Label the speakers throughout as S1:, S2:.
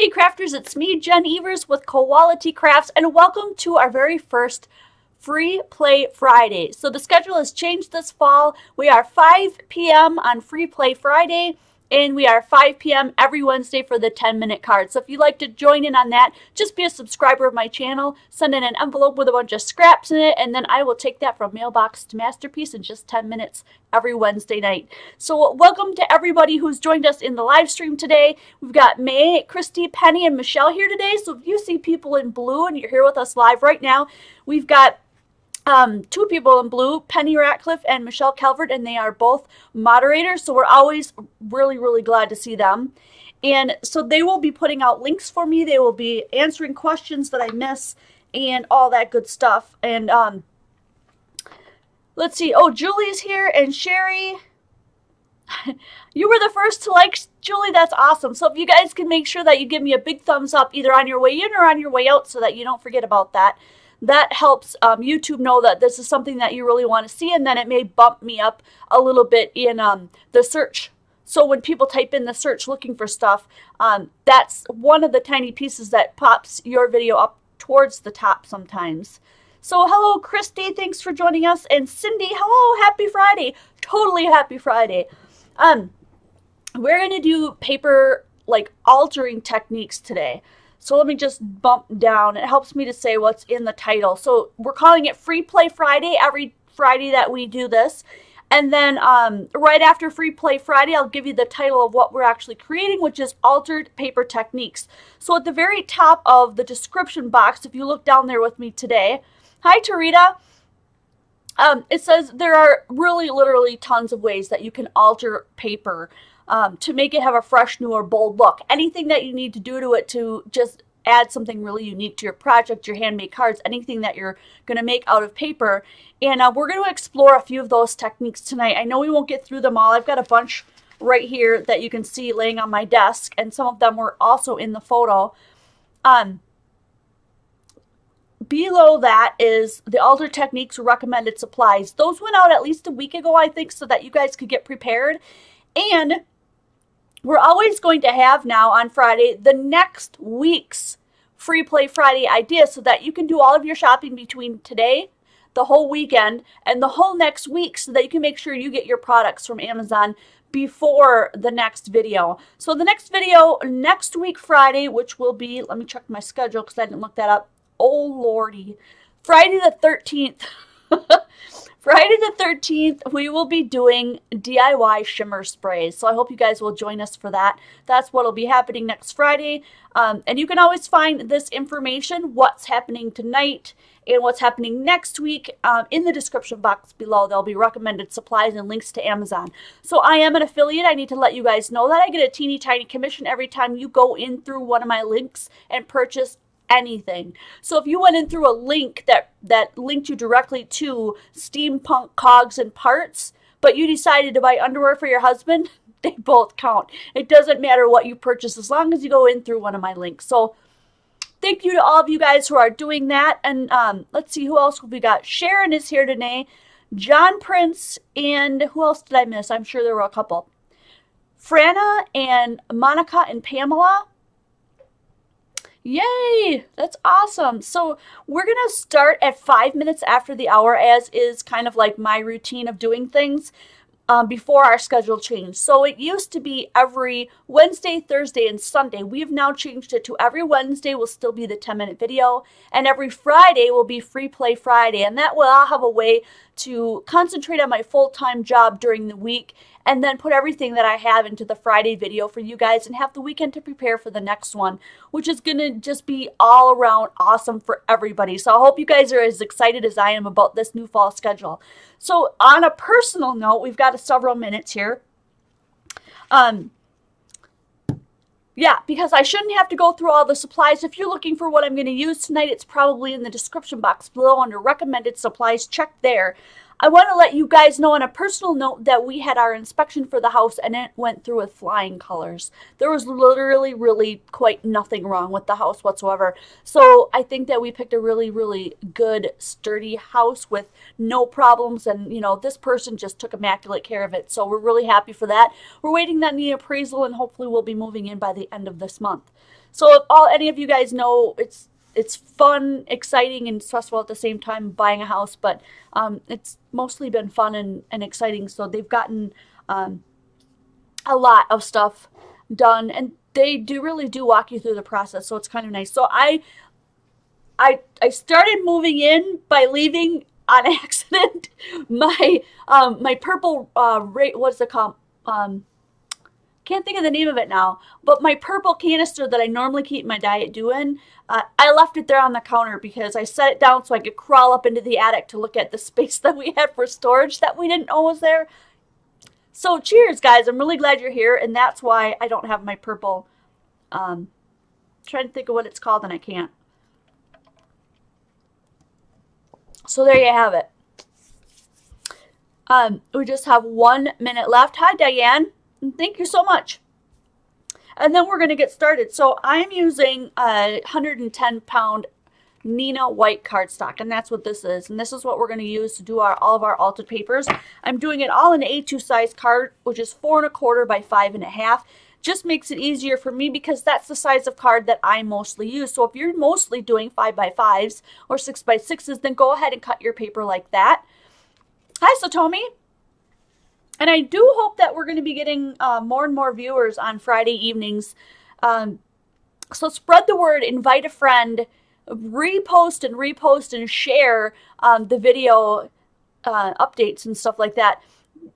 S1: Hey crafters, it's me, Jen Evers with Quality Crafts, and welcome to our very first Free Play Friday. So the schedule has changed this fall. We are 5 p.m. on Free Play Friday, and we are 5 p.m. every Wednesday for the 10-minute card. So if you'd like to join in on that, just be a subscriber of my channel, send in an envelope with a bunch of scraps in it, and then I will take that from mailbox to masterpiece in just 10 minutes every Wednesday night. So welcome to everybody who's joined us in the live stream today. We've got May, Christy, Penny, and Michelle here today. So if you see people in blue and you're here with us live right now, we've got two people in blue, Penny Ratcliffe and Michelle Calvert, and they are both moderators, so we're always really glad to see them. And so they will be putting out links for me. They will be answering questions that I miss and all that good stuff. And let's see. Oh, Julie's here, and Sherry. You were the first to like, Julie. That's awesome. So if you guys can make sure that you give me a big thumbs up either on your way in or on your way out so that you don't forget about that. That helps YouTube know that this is something that you really want to see, and then it may bump me up a little bit in the search. So when people type in the search looking for stuff, that's one of the tiny pieces that pops your video up towards the top sometimes. So hello, Christy. Thanks for joining us. And Cindy, hello. Happy Friday. Totally happy Friday. We're going to do paper, like, altering techniques today. So let me just bump down. It helps me to say what's in the title. So we're calling it Free Play Friday, every Friday that we do this. And then right after Free Play Friday, I'll give you the title of what we're actually creating, which is Altered Paper Techniques. So at the very top of the description box, if you look down there with me today, hi Tarita, it says there are really literally tons of ways that you can alter paper to make it have a fresh, new, or bold look. Anything that you need to do to it to just add something really unique to your project, your handmade cards, anything that you're going to make out of paper. And we're going to explore a few of those techniques tonight. I know we won't get through them all. I've got a bunch right here that you can see laying on my desk, and some of them were also in the photo. Below that is the Alter Techniques recommended supplies. Those went out at least a week ago, I think, so that you guys could get prepared. And we're always going to have now on Friday the next week's Free Play Friday idea so that you can do all of your shopping between today, the whole weekend, and the whole next week so that you can make sure you get your products from Amazon before the next video. So the next video next week Friday, which will be, let me check my schedule because I didn't look that up. Oh lordy. Friday the 13th. Friday the 13th, we will be doing DIY shimmer sprays. So I hope you guys will join us for that. That's what will be happening next Friday. And you can always find this information, what's happening tonight and what's happening next week, in the description box below. There'll be recommended supplies and links to Amazon. So I am an affiliate. I need to let you guys know that. I get a teeny tiny commission every time you go in through one of my links and purchase anything. So if you went in through a link that linked you directly to Steampunk Cogs and Parts, but you decided to buy underwear for your husband, they both count. It doesn't matter what you purchase as long as you go in through one of my links. So thank you to all of you guys who are doing that. And let's see, who else have we got? Sharon is here today. John Prince, and who else did I miss? I'm sure there were a couple. Franna and Monica and Pamela. Yay! That's awesome. So we're going to start at 5 minutes after the hour, as is kind of like my routine of doing things before our schedule changed. So it used to be every Wednesday, Thursday, and Sunday. We have now changed it to every Wednesday will still be the 10-minute video, and every Friday will be Free Play Friday. And that way I'll have a way to concentrate on my full-time job during the week and then put everything that I have into the Friday video for you guys and have the weekend to prepare for the next one, which is going to just be all around awesome for everybody. So I hope you guys are as excited as I am about this new fall schedule. So on a personal note, we've got several minutes here. Yeah, because I shouldn't have to go through all the supplies. If you're looking for what I'm going to use tonight, it's probably in the description box below under recommended supplies. Check there. I want to let you guys know on a personal note that we had our inspection for the house and it went through with flying colors. There was literally really quite nothing wrong with the house whatsoever. So I think that we picked a really good, sturdy house with no problems. And, you know, this person just took immaculate care of it. So we're really happy for that. We're waiting on the appraisal and hopefully we'll be moving in by the end of this month. So if any of you guys know, it's fun, exciting, and stressful at the same time buying a house, but it's mostly been fun and exciting. So they've gotten a lot of stuff done, and they really do walk you through the process, so it's kind of nice. So I started moving in by leaving on accident my my purple what's it called? Can't think of the name of it now, but my purple canister that I normally keep my Diet Dew in, I left it there on the counter because I set it down so I could crawl up into the attic to look at the space that we had for storage that we didn't know was there. So cheers, guys. I'm really glad you're here, and that's why I don't have my purple, trying to think of what it's called, and I can't. So there you have it. We just have 1 minute left. Hi, Diane. Thank you so much. And then we're going to get started. So I'm using a 110-pound Nina white cardstock, and that's what this is. And this is what we're going to use to do all of our altered papers. I'm doing it all in A2 size card, which is 4 1/4 by 5 1/2. Just makes it easier for me because that's the size of card that I mostly use. So if you're mostly doing 5 by 5s or 6 by 6s, then go ahead and cut your paper like that. Hi, Satomi. And I do hope that we're going to be getting more and more viewers on Friday evenings. So spread the word, invite a friend, repost and share the video updates and stuff like that.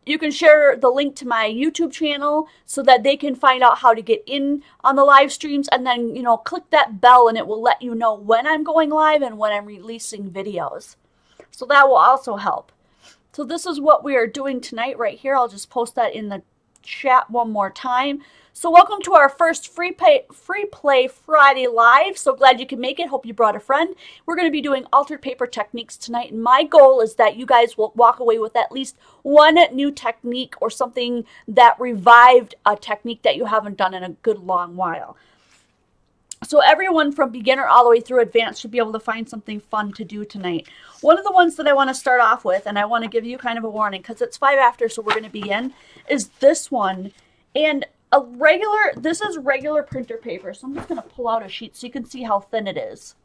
S1: You can share the link to my YouTube channel so that they can find out how to get in on the live streams, and then, you know, click that bell and it will let you know when I'm going live and when I'm releasing videos. So that will also help. So this is what we are doing tonight right here. I'll just post that in the chat one more time. So welcome to our first free play Friday live. So glad you can make it. Hope you brought a friend. We're going to be doing altered paper techniques tonight. And my goal is that you guys will walk away with at least one new technique or something that revived a technique that you haven't done in a good long while. So everyone from beginner all the way through advanced should be able to find something fun to do tonight. One of the ones that I want to start off with, and I want to give you kind of a warning because it's 5 after, so we're going to begin, is this one. And this is regular printer paper. So I'm just going to pull out a sheet so you can see how thin it is.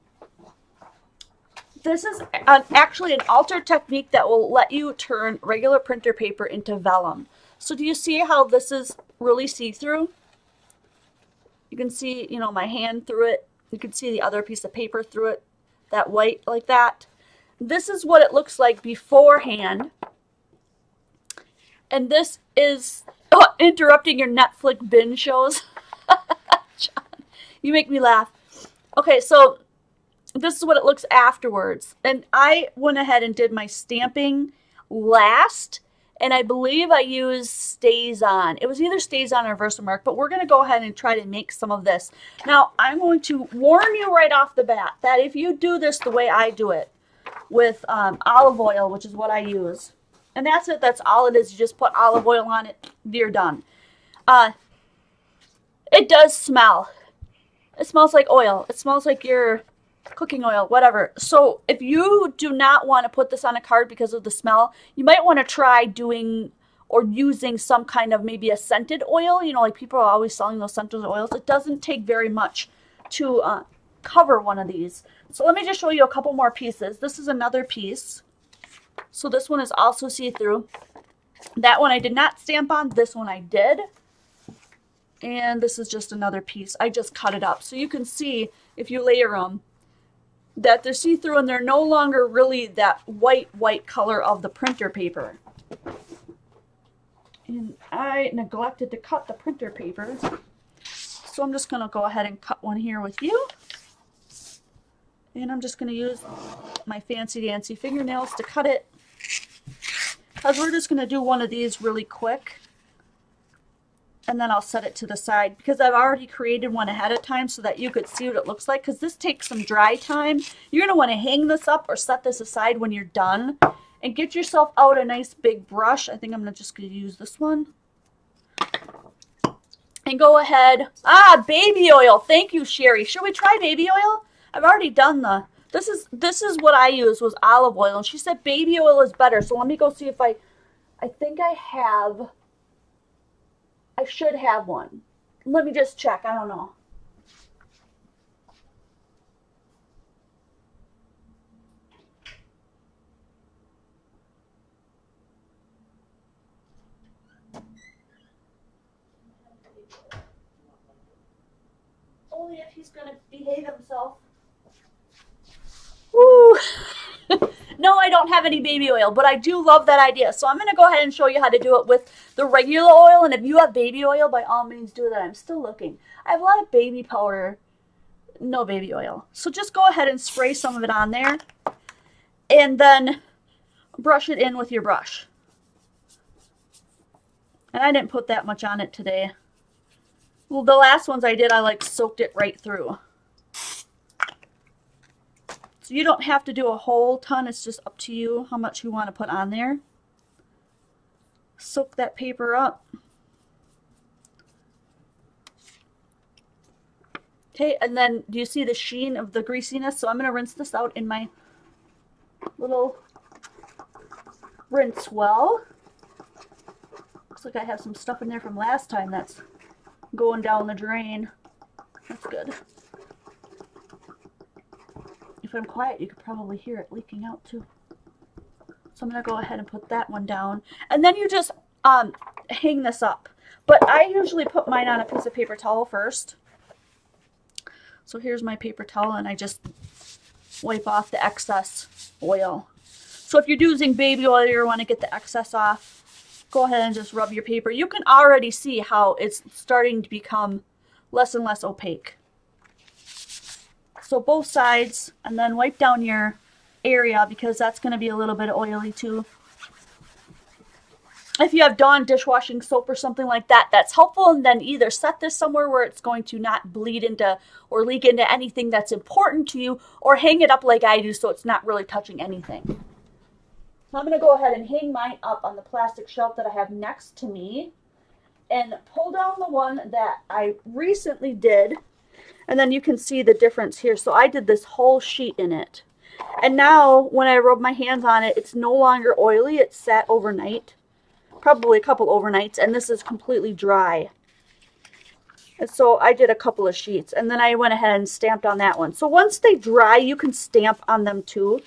S1: This is actually an altered technique that will let you turn regular printer paper into vellum. So do you see how this is really see-through? You can see, you know, my hand through it. You can see the other piece of paper through it, that white like that. This is what it looks like beforehand. And this is interrupting your Netflix binge shows. John, you make me laugh. Okay, so this is what it looks afterwards. And I went ahead and did my stamping last. And I believe I used Stays-On. It was either Stays-On or Versamark, but we're going to go ahead and try to make some of this. Now, I'm going to warn you right off the bat that if you do this the way I do it, with olive oil, which is what I use, and that's it, that's all it is. You just put olive oil on it, you're done. It does smell. It smells like oil. It smells like your cooking oil, whatever. So if you do not want to put this on a card because of the smell, you might want to try doing or using some kind of maybe a scented oil. You know, like people are always selling those scented oils. It doesn't take very much to cover one of these. So let me just show you a couple more pieces. This is another piece. So this one is also see-through. That one I did not stamp on. This one I did. And this is just another piece. I just cut it up. So you can see if you layer them, that they're see-through and they're no longer really that white color of the printer paper. And I neglected to cut the printer paper. So I'm just going to go ahead and cut one here with you. And I'm just going to use my fancy-dancy fingernails to cut it. Because we're just going to do one of these really quick. And then I'll set it to the side because I've already created one ahead of time so that you could see what it looks like, because this takes some dry time. You're going to want to hang this up or set this aside when you're done, and get yourself out a nice big brush. I think I'm just going to use this one. And go ahead. Baby oil. Thank you, Sherry. Should we try baby oil? I've already done this is what I used, was olive oil, and she said baby oil is better. So let me go see if I think I should have one. Let me just check. I don't know. he's going to behave himself. Woo! No, I don't have any baby oil, but I do love that idea. So I'm going to go ahead and show you how to do it with the regular oil. And if you have baby oil, by all means do that. I'm still looking. I have a lot of baby powder, no baby oil. So just go ahead and spray some of it on there. And then brush it in with your brush. And I didn't put that much on it today. Well, the last ones I did, I like soaked it right through. So you don't have to do a whole ton. It's just up to you how much you want to put on there. Soak that paper up. Okay, and then do you see the sheen of the greasiness? So I'm going to rinse this out in my little rinse well. Looks like I have some stuff in there from last time that's going down the drain. That's good. If I'm quiet, you could probably hear it leaking out too. So I'm going to go ahead and put that one down. And then you just hang this up. But I usually put mine on a piece of paper towel first. So here's my paper towel, and I just wipe off the excess oil. So if you're using baby oil, you want to get the excess off, go ahead and just rub your paper. You can already see how it's starting to become less and less opaque. So both sides, and then wipe down your area because that's going to be a little bit oily too. If you have Dawn dishwashing soap or something like that, that's helpful. And then either set this somewhere where it's going to not bleed into or leak into anything that's important to you, or hang it up like I do so it's not really touching anything. So I'm going to go ahead and hang mine up on the plastic shelf that I have next to me and pull down the one that I recently did. And then you can see the difference here. So I did this whole sheet in it. And now when I rub my hands on it, it's no longer oily. It's sat overnight. Probably a couple overnights. And this is completely dry. And so I did a couple of sheets. And then I went ahead and stamped on that one. So once they dry, you can stamp on them too.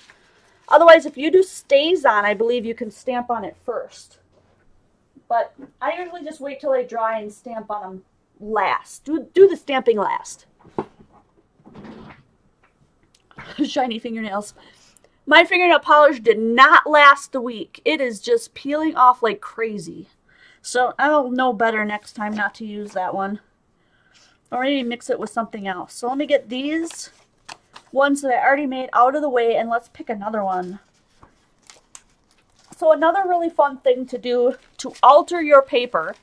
S1: Otherwise, if you do stays on, I believe you can stamp on it first. But I usually just wait till they dry and stamp on them last. Do the stamping last. Shiny fingernails. My fingernail polish did not last the week. It is just peeling off like crazy. So I'll know better next time not to use that one. Or maybe mix it with something else. So let me get these ones that I already made out of the way, and let's pick another one. So another really fun thing to do to alter your paper,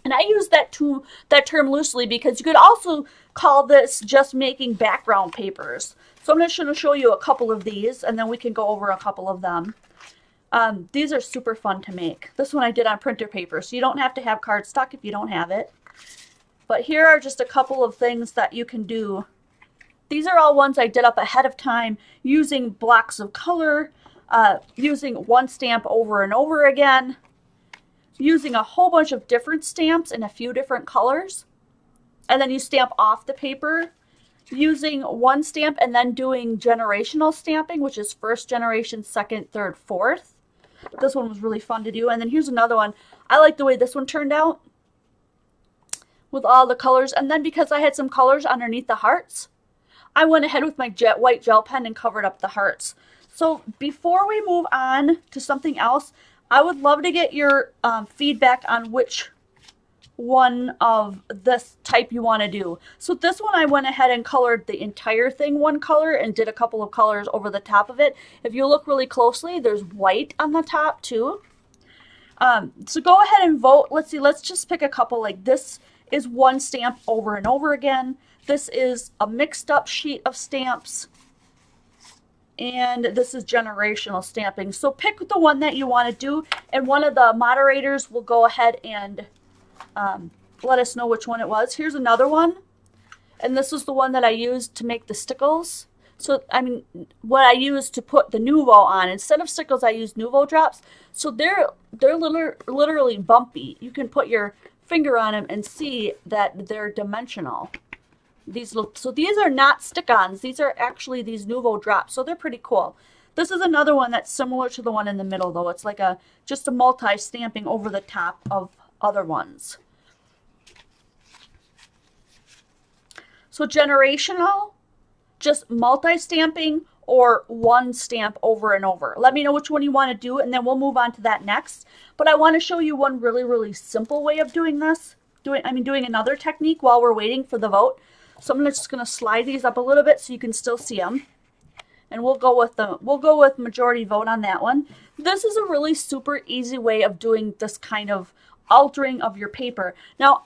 S1: and I use that term loosely because you could also call this just making background papers. So I'm just going to show you a couple of these, and then we can go over a couple of them. These are super fun to make. This one I did on printer paper, so you don't have to have cardstock if you don't have it. But here are just a couple of things that you can do. These are all ones I did up ahead of time using blocks of color, using one stamp over and over again, using a whole bunch of different stamps in a few different colors. And then you stamp off the paper using one stamp and then doing generational stamping, which is first generation, second, third, fourth. This one was really fun to do. And then here's another one. I like the way this one turned out with all the colors. And then because I had some colors underneath the hearts, I went ahead with my white gel pen and covered up the hearts. So before we move on to something else, I would love to get your feedback on which one of this type you want to do. So this one I went ahead and colored the entire thing one color and did a couple of colors over the top of it. If you look really closely, there's white on the top too. So go ahead and vote. Let's see, let's just pick a couple. Like this is one stamp over and over again. This is a mixed up sheet of stamps. And this is generational stamping. So pick the one that you want to do, and one of the moderators will go ahead and let us know which one it was. Here's another one, and this is the one that I used to make the stickles. So, I mean, what I used to put the Nuvo on. Instead of stickles, I used Nuvo drops. So they're literally bumpy. You can put your finger on them and see that they're dimensional. So these are not stick-ons. These are actually these Nuvo drops. So they're pretty cool. This is another one that's similar to the one in the middle, though. It's like just a multi-stamping over the top of other ones. So generational, just multi-stamping, or one stamp over and over. Let me know which one you want to do, and then we'll move on to that next. But I want to show you one really, really simple way of doing this. Doing another technique while we're waiting for the vote. So I'm just going to slide these up a little bit so you can still see them. And we'll go with majority vote on that one. This is a really super easy way of doing this kind of altering of your paper. Now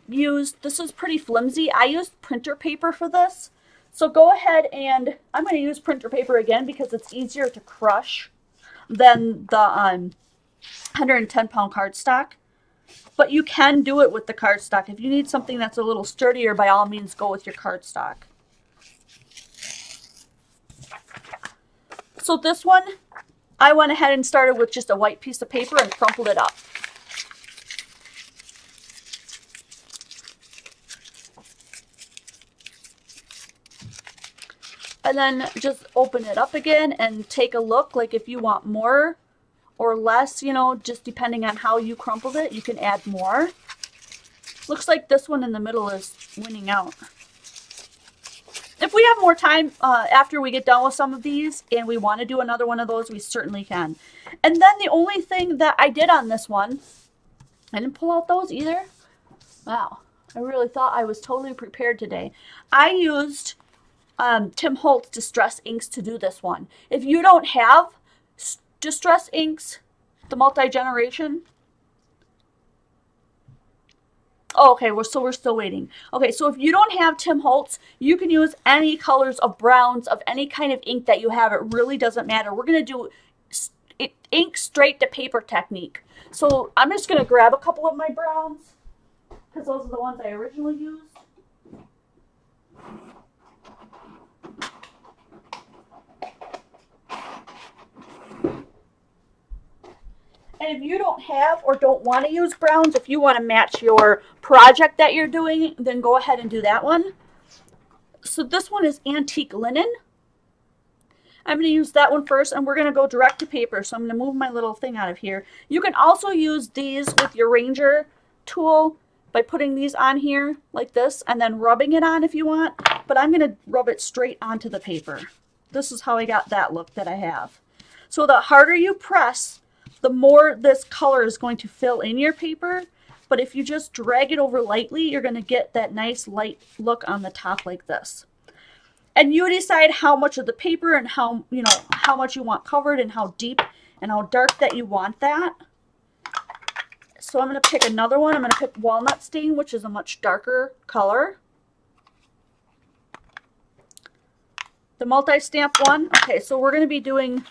S1: this is pretty flimsy. I used printer paper for this. So go ahead, and I'm going to use printer paper again because it's easier to crush than the 110-pound cardstock. But you can do it with the cardstock. If you need something that's a little sturdier, by all means, go with your cardstock. So this one, I went ahead and started with just a white piece of paper and crumpled it up. And then just open it up again and take a look, like if you want more or less, you know, just depending on how you crumpled it, you can add more. Looks like this one in the middle is winning out. If we have more time after we get done with some of these and we want to do another one of those, we certainly can. And then the only thing that I did on this one, I didn't pull out those either. Wow, I really thought I was totally prepared today. I used Tim Holtz Distress Inks to do this one. If you don't have Distress Inks, the multi-generation. Oh, okay, we're still waiting. Okay, so if you don't have Tim Holtz, you can use any colors of browns of any kind of ink that you have. It really doesn't matter. We're going to do ink straight to paper technique. So I'm just going to grab a couple of my browns because those are the ones I originally used. And if you don't have or don't want to use browns, if you want to match your project that you're doing, then go ahead and do that one. So this one is antique linen. I'm going to use that one first, and we're going to go direct to paper. So I'm going to move my little thing out of here. You can also use these with your Ranger tool by putting these on here like this and then rubbing it on if you want. But I'm going to rub it straight onto the paper. This is how I got that look that I have. So the harder you press, the more this color is going to fill in your paper. But if you just drag it over lightly, you're going to get that nice light look on the top like this. And you decide how much of the paper and how much you want covered and how deep and how dark that you want that. So I'm going to pick another one. I'm going to pick Walnut Stain, which is a much darker color. The multi-stamp one. Okay, so we're going to be doing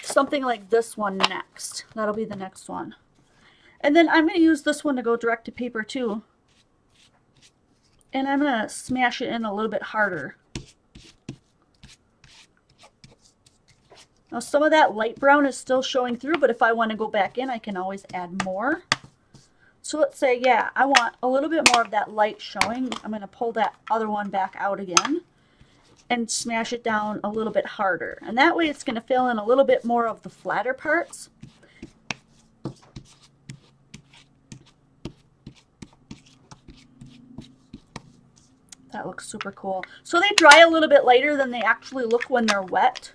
S1: something like this one next. That'll be the next one. And then I'm going to use this one to go direct to paper too. And I'm going to smash it in a little bit harder. Now some of that light brown is still showing through, but if I want to go back in, I can always add more. So let's say, yeah, I want a little bit more of that light showing. I'm going to pull that other one back out again and smash it down a little bit harder. And that way it's going to fill in a little bit more of the flatter parts. That looks super cool. So they dry a little bit later than they actually look when they're wet.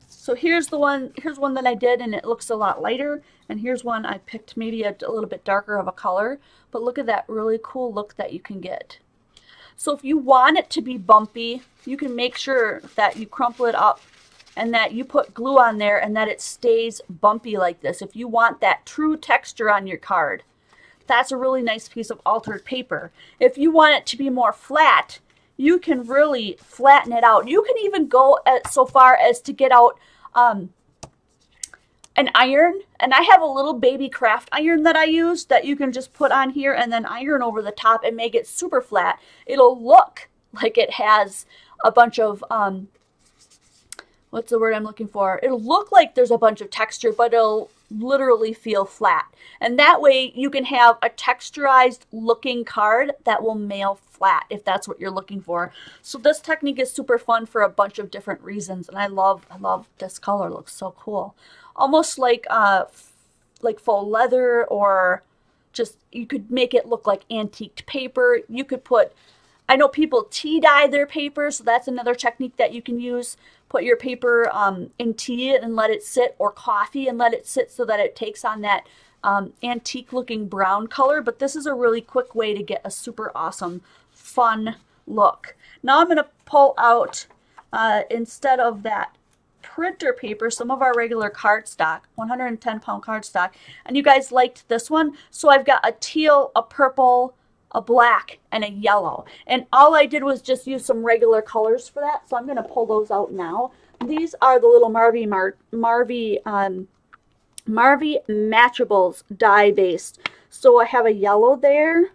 S1: So here's one that I did and it looks a lot lighter. And here's one I picked maybe a little bit darker of a color. But look at that really cool look that you can get. So if you want it to be bumpy, you can make sure that you crumple it up and that you put glue on there and that it stays bumpy like this. If you want that true texture on your card, that's a really nice piece of altered paper. If you want it to be more flat, you can really flatten it out. You can even go so far as to get out an iron, and I have a little baby craft iron that I use that you can just put on here and then iron over the top and make it super flat. It'll look like it has a bunch of, what's the word I'm looking for? It'll look like there's a bunch of texture, but it'll literally feel flat. And that way you can have a texturized looking card that will mail flat if that's what you're looking for. So this technique is super fun for a bunch of different reasons, and I love this color. It looks so cool. Almost like faux leather, or just you could make it look like antiqued paper. You could put I know people tea dye their paper, so that's another technique that you can use. Put your paper in tea and let it sit, or coffee and let it sit so that it takes on that antique looking brown color. But this is a really quick way to get a super awesome, fun look. Now I'm going to pull out, instead of that printer paper, some of our regular cardstock, 110-pound cardstock. And you guys liked this one, so I've got a teal, a purple, a black, and a yellow. And all I did was just use some regular colors for that, so I'm going to pull those out now. These are the little Marvy Matchables dye based. So I have a yellow there.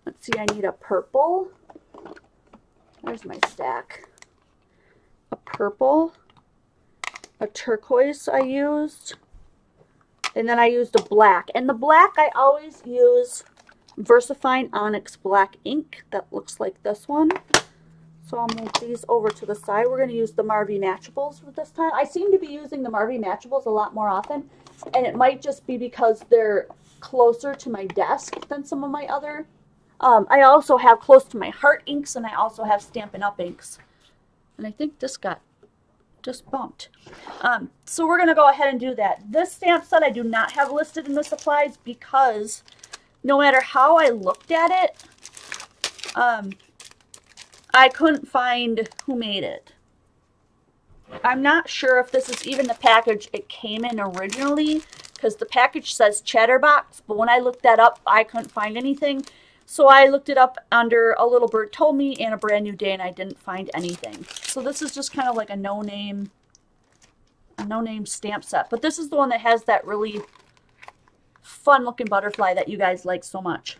S1: Let's see, I need a purple. There's my stack. A purple. A turquoise I used. And then I used a black. And the black I always use VersaFine Onyx Black ink that looks like this one. So I'll move these over to the side. We're going to use the Marvy Matchables with this time. I seem to be using the Marvy Matchables a lot more often, and it might just be because they're closer to my desk than some of my other. I also have close to my heart inks, and I also have Stampin' Up inks. And I think this got just bumped. So we're going to go ahead and do that. This stamp set I do not have listed in the supplies because no matter how I looked at it, I couldn't find who made it. I'm not sure if this is even the package it came in originally, because the package says Chatterbox, but when I looked that up, I couldn't find anything. So I looked it up under A Little Bird Told Me and A Brand New Day, and I didn't find anything. So this is just kind of like a no-name stamp set. But this is the one that has that really fun-looking butterfly that you guys like so much.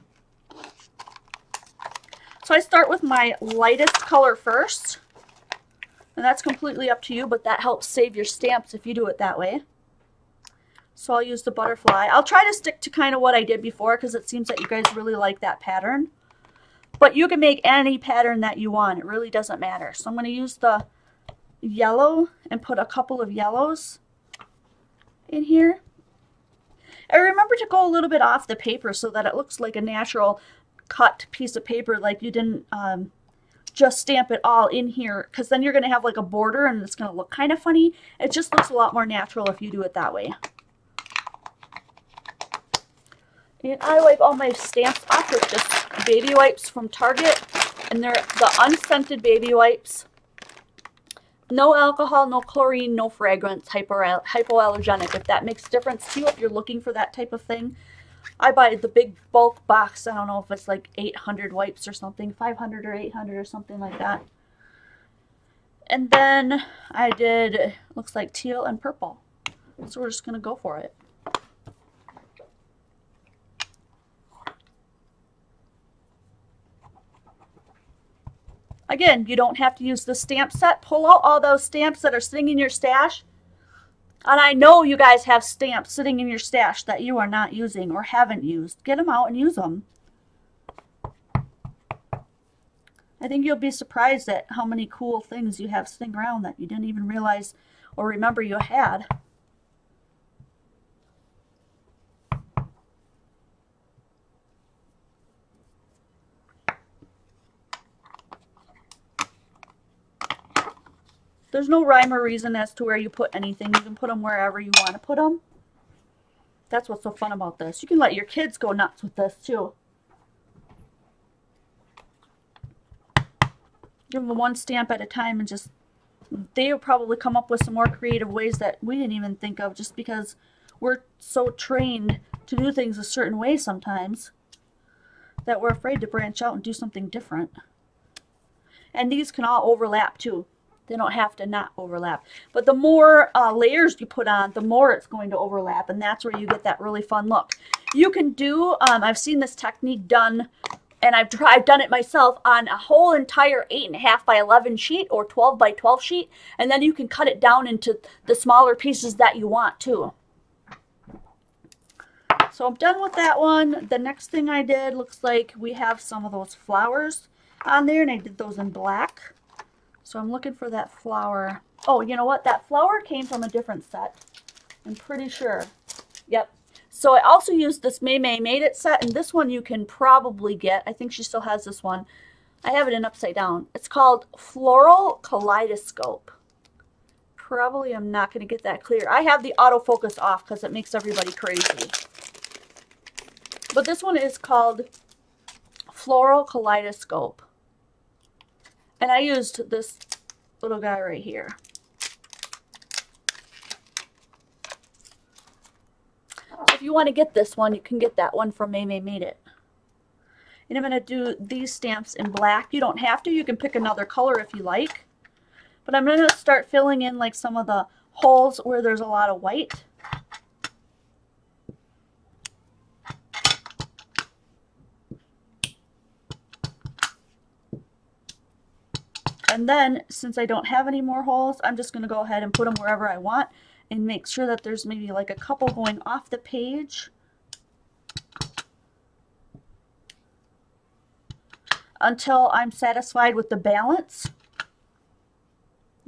S1: So I start with my lightest color first, and that's completely up to you, but that helps save your stamps if you do it that way. So I'll use the butterfly. I'll try to stick to kind of what I did before because it seems that you guys really like that pattern. But you can make any pattern that you want. It really doesn't matter. So I'm going to use the yellow and put a couple of yellows in here. And remember to go a little bit off the paper so that it looks like a natural cut piece of paper, like you didn't just stamp it all in here, because then you're going to have like a border and it's going to look kind of funny. It just looks a lot more natural if you do it that way. And I wipe all my stamps off with just baby wipes from Target, and they're the unscented baby wipes. No alcohol, no chlorine, no fragrance, hypoallergenic, if that makes a difference to you, if you're looking for that type of thing. I buy the big bulk box. I don't know if it's like 800 wipes or something, 500 or 800 or something like that. And then I did, looks like teal and purple. So we're just going to go for it. Again, you don't have to use the stamp set. Pull out all those stamps that are sitting in your stash. And I know you guys have stamps sitting in your stash that you are not using or haven't used. Get them out and use them. I think you'll be surprised at how many cool things you have sitting around that you didn't even realize or remember you had. There's no rhyme or reason as to where you put anything. You can put them wherever you want to put them. That's what's so fun about this. You can let your kids go nuts with this too. Give them one stamp at a time and just, they'll probably come up with some more creative ways that we didn't even think of, just because we're so trained to do things a certain way sometimes that we're afraid to branch out and do something different. And these can all overlap too. They don't have to not overlap. But the more layers you put on, the more it's going to overlap. And that's where you get that really fun look. You can do, I've seen this technique done, and I've done it myself, on a whole entire 8.5 by 11 sheet or 12 by 12 sheet. And then you can cut it down into the smaller pieces that you want too. So I'm done with that one. The next thing I did, looks like we have some of those flowers on there, and I did those in black. So I'm looking for that flower. Oh, you know what? That flower came from a different set. I'm pretty sure. Yep. So I also used this May Made It set, and this one you can probably get. I think she still has this one. I have it in upside down. It's called Floral Kaleidoscope. Probably I'm not going to get that clear. I have the autofocus off because it makes everybody crazy. But this one is called Floral Kaleidoscope. And I used this little guy right here. So if you want to get this one, you can get that one from May Made It. And I'm going to do these stamps in black. You don't have to. You can pick another color if you like. But I'm going to start filling in like some of the holes where there's a lot of white. And then, since I don't have any more holes, I'm just going to go ahead and put them wherever I want and make sure that there's maybe like a couple going off the page. Until I'm satisfied with the balance.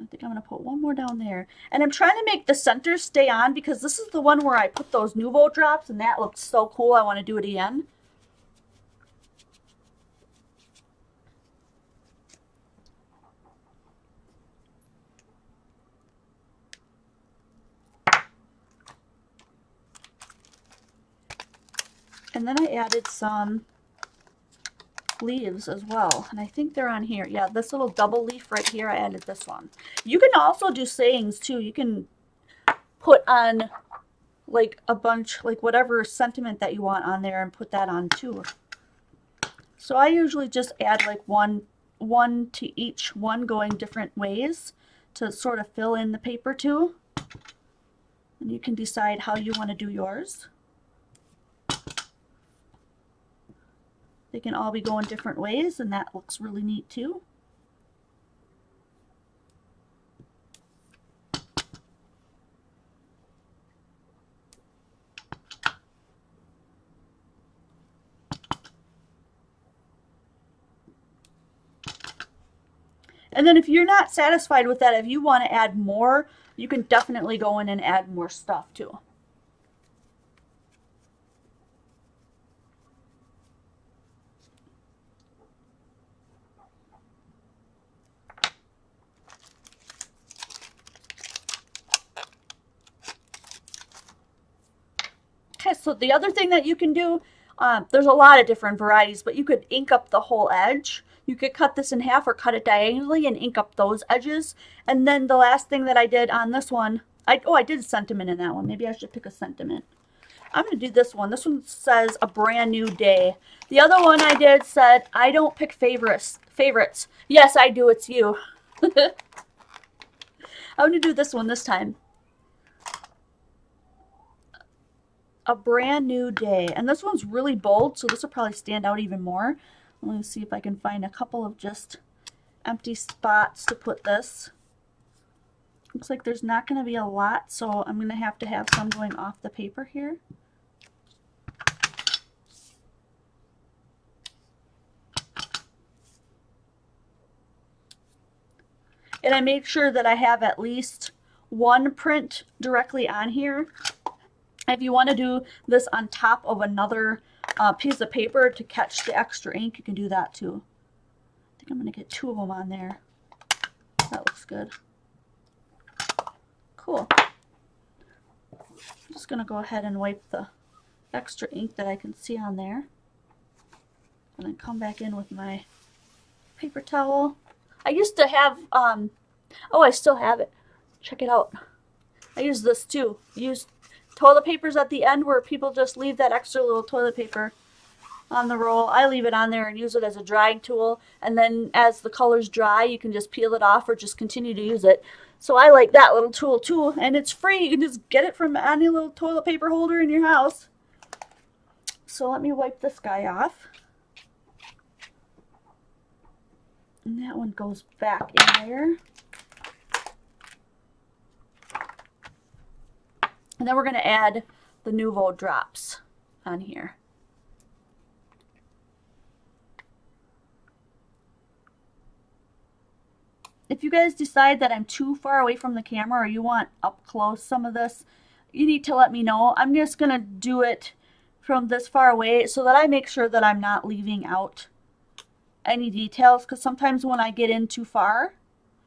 S1: I think I'm going to put one more down there. And I'm trying to make the center stay on because this is the one where I put those Nuvo drops and that looked so cool. I want to do it again. And then I added some leaves as well, and I think they're on here. Yeah, this little double leaf right here, I added this one. You can also do sayings too. You can put on like a bunch, like whatever sentiment that you want on there and put that on too. So I usually just add like one to each one going different ways to sort of fill in the paper too. And you can decide how you want to do yours. They can all be going different ways, and that looks really neat too. And then if you're not satisfied with that, if you want to add more, you can definitely go in and add more stuff too. Okay, so the other thing that you can do, there's a lot of different varieties, but you could ink up the whole edge. You could cut this in half or cut it diagonally and ink up those edges. And then the last thing that I did on this one, I did a sentiment in that one. Maybe I should pick a sentiment. I'm going to do this one. This one says a brand new day. The other one I did said, I don't pick favorites. Yes, I do. It's you. I'm going to do this one this time. A brand new day. And this one's really bold, so this will probably stand out even more. Let me see if I can find a couple of just empty spots to put this. Looks like there's not going to be a lot, so I'm going to have some going off the paper here. And I made sure that I have at least one print directly on here. If you want to do this on top of another piece of paper to catch the extra ink, you can do that too. I think I'm going to get 2 of them on there. That looks good. Cool. I'm just going to go ahead and wipe the extra ink that I can see on there. And then come back in with my paper towel. I used to have, oh, I still have it. Check it out. I use this too. Use toilet papers at the end where people just leave that extra little toilet paper on the roll. I leave it on there and use it as a drying tool, and then as the colors dry you can just peel it off or just continue to use it. So I like that little tool too, and it's free. You can just get it from any little toilet paper holder in your house. So let me wipe this guy off. And that one goes back in there. And then we're going to add the Nuvo drops on here. If you guys decide that I'm too far away from the camera or you want up close some of this, you need to let me know. I'm just going to do it from this far away so that I make sure that I'm not leaving out any details, because sometimes when I get in too far,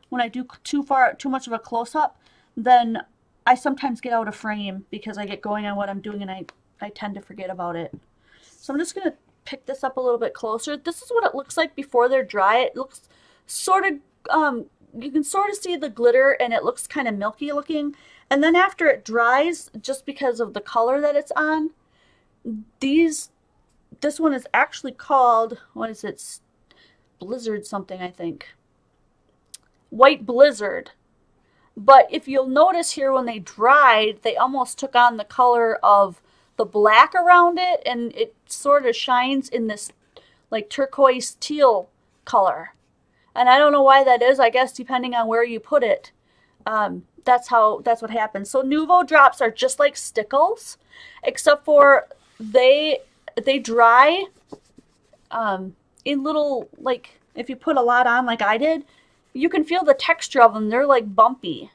S1: when I do too much of a close-up, then I sometimes get out of frame because I get going on what I'm doing and I tend to forget about it. So I'm just going to pick this up a little bit closer. This is what it looks like before they're dry. It looks sort of, you can sort of see the glitter and it looks kind of milky looking. And then after it dries, just because of the color that it's on, this one is actually called, what is it? Blizzard something, I think. White Blizzard. But if you'll notice here, when they dried, they almost took on the color of the black around it, and it sort of shines in this like turquoise teal color. And I don't know why that is. I guess depending on where you put it, that's what happens. So Nuvo drops are just like stickles, except for they dry in little, like if you put a lot on like I did, you can feel the texture of them. They're like bumpy.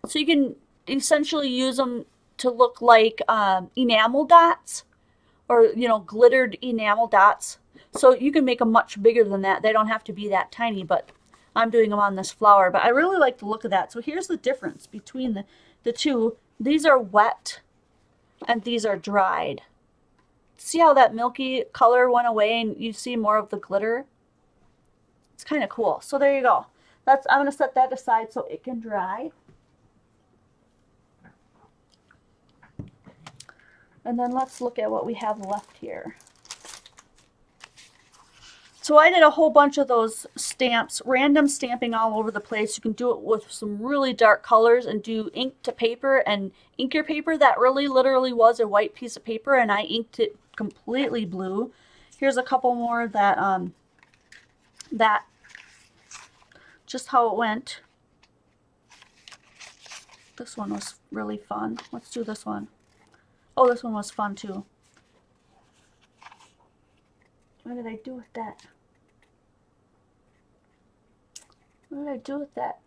S1: So you can essentially use them to look like enamel dots, or, you know, glittered enamel dots. So you can make them much bigger than that. They don't have to be that tiny, but I'm doing them on this flower. But I really like the look of that. So here's the difference between the two. These are wet and these are dried. See how that milky color went away and you see more of the glitter? It's kind of cool. So there you go. I'm going to set that aside so it can dry. And then let's look at what we have left here. So I did a whole bunch of those stamps, random stamping all over the place. You can do it with some really dark colors and do ink to paper and ink your paper. That really literally was a white piece of paper and I inked it completely blue. Here's a couple more that just how it went. This one was really fun. Let's do this one. Oh, this one was fun too. What did I do with that? What did I do with that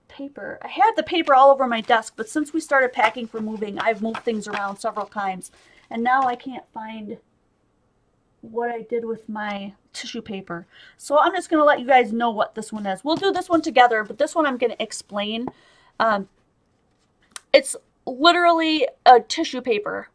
S1: paper? I had the paper all over my desk, but since we started packing for moving, I've moved things around several times. And now I can't find what I did with my tissue paper. So I'm just going to let you guys know what this one is. We'll do this one together, but this one I'm going to explain. It's literally a tissue paper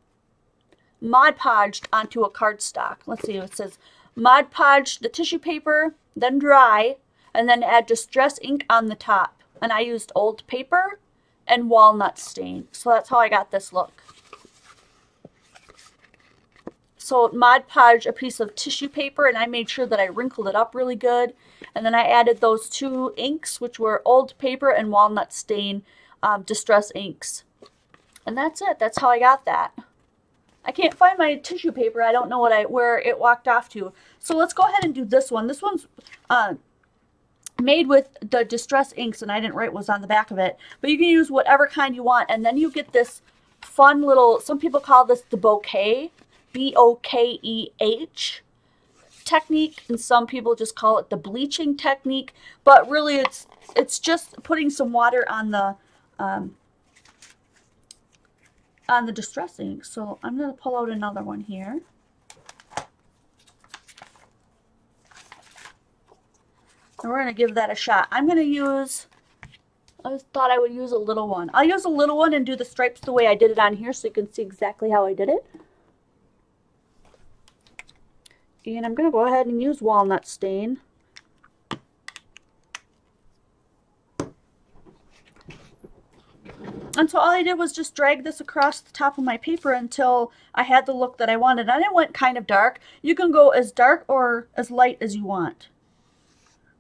S1: Mod Podged onto a cardstock. Let's see, it says Mod Podge the tissue paper, then dry, and then add distress ink on the top. And I used old paper and walnut stain. So that's how I got this look. So Mod Podge a piece of tissue paper, and I made sure that I wrinkled it up really good. And then I added those two inks, which were old paper and walnut stain distress inks. And that's it. That's how I got that. I can't find my tissue paper. I don't know where it walked off to. So let's go ahead and do this one. This one's made with the distress inks, and I didn't write what was on the back of it. But you can use whatever kind you want, and then you get this fun little, some people call this the bouquet, B-O-K-E-H technique, and some people just call it the bleaching technique. But really, it's just putting some water on the distress ink. So I'm going to pull out another one here. And we're going to give that a shot. I'm going to use, I just thought I would use a little one. I'll use a little one and do the stripes the way I did it on here so you can see exactly how I did it. And I'm going to go ahead and use walnut stain. And so all I did was just drag this across the top of my paper until I had the look that I wanted. And it went kind of dark. You can go as dark or as light as you want.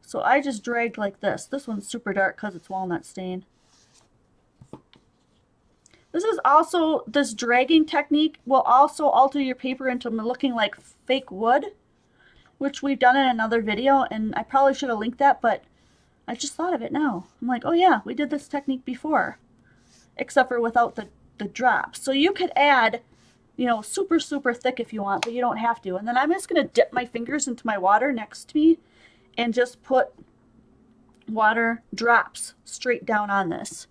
S1: So I just dragged like this. This one's super dark because it's walnut stain. This is also, this dragging technique will also alter your paper into looking like fake wood, which we've done in another video, and I probably should have linked that, but I just thought of it now. I'm like, oh yeah, we did this technique before, except for without the drops. So you could add, you know, super, super thick if you want, but you don't have to. And then I'm just going to dip my fingers into my water next to me and just put water drops straight down on this.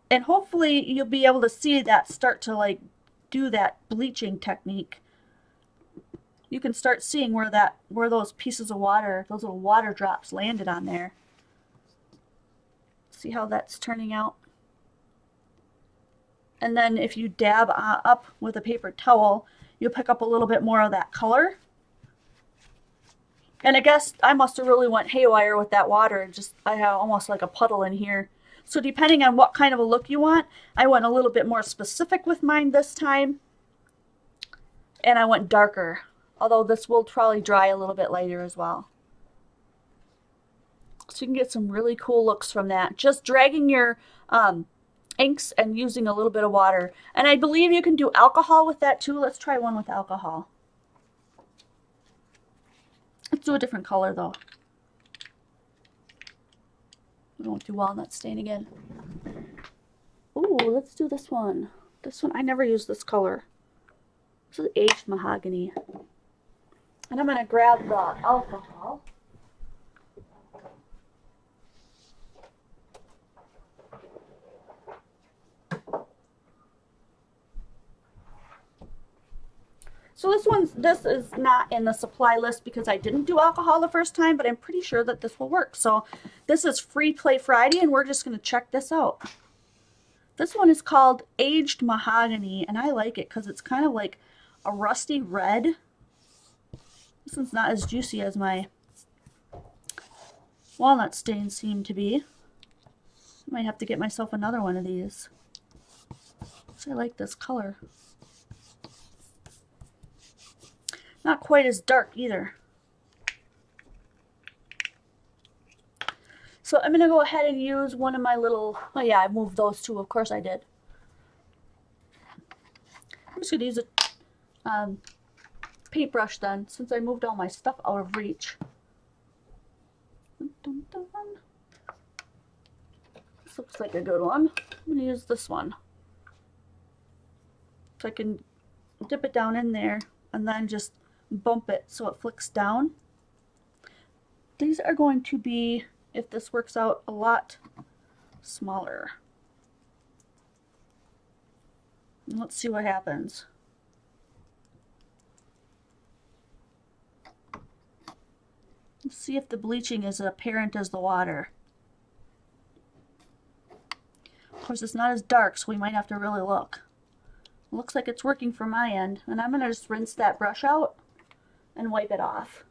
S1: And hopefully you'll be able to see that start to like do that bleaching technique you can start seeing where those pieces of water, those little water drops landed on there. See how that's turning out? And then if you dab up with a paper towel, you'll pick up a little bit more of that color. And I guess I must have really went haywire with that water. I have almost like a puddle in here. So depending on what kind of a look you want, I went a little bit more specific with mine this time. And I went darker. Although this will probably dry a little bit later as well. So you can get some really cool looks from that. Just dragging your inks and using a little bit of water. And I believe you can do alcohol with that too. Let's try one with alcohol. Let's do a different color though. We won't do walnut stain again. Ooh, let's do this one. This one, I never use this color. This is aged mahogany. And I'm going to grab the alcohol. So this is not in the supply list because I didn't do alcohol the first time, but I'm pretty sure that this will work. So this is Free Play Friday, and we're just going to check this out. This one is called Aged Mahogany, and I like it because it's kind of like a rusty red. This one's not as juicy as my walnut stains seem to be. I might have to get myself another one of these. So I like this color. Not quite as dark either. So I'm going to go ahead and use one of my little, oh yeah, I moved those two, of course I did. I'm just going to use a paintbrush then, since I moved all my stuff out of reach. Dun, dun, dun. This looks like a good one. I'm going to use this one. So I can dip it down in there and then just bump it so it flicks down. These are going to be, if this works out, a lot smaller. And let's see what happens. Let's see if the bleaching is as apparent as the water. Of course, it's not as dark, so we might have to really look. It looks like it's working from my end, and I'm going to just rinse that brush out and wipe it off.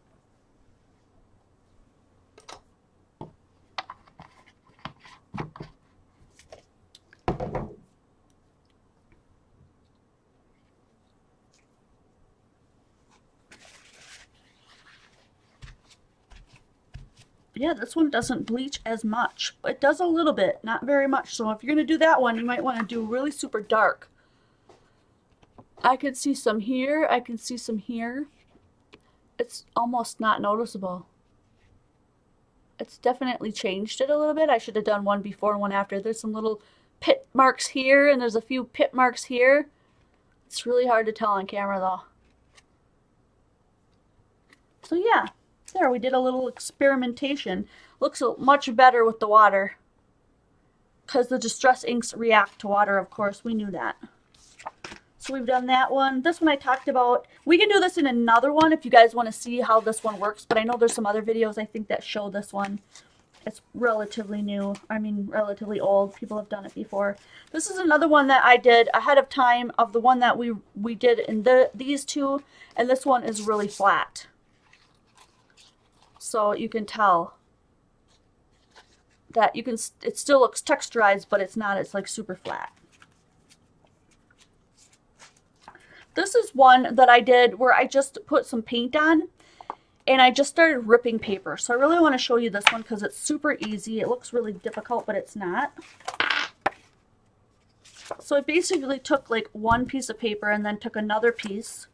S1: Yeah, this one doesn't bleach as much, but it does a little bit, not very much. So if you're going to do that one, you might want to do really super dark. I can see some here, I can see some here. It's almost not noticeable. It's definitely changed it a little bit. I should have done one before and one after. There's some little pit marks here, and there's a few pit marks here. It's really hard to tell on camera though. So yeah, there, we did a little experimentation. Looks much better with the water. Because the distress inks react to water, of course. We knew that. So we've done that one. This one I talked about. We can do this in another one if you guys want to see how this one works. But I know there's some other videos I think that show this one. It's relatively new. I mean, relatively old. People have done it before. This is another one that I did ahead of time of the one that we did in these two. And this one is really flat. So you can tell that it still looks texturized, but it's not. It's like super flat. This is one that I did where I just put some paint on and I just started ripping paper. So I really want to show you this one because it's super easy. It looks really difficult, but it's not. So I basically took like one piece of paper and then took another piece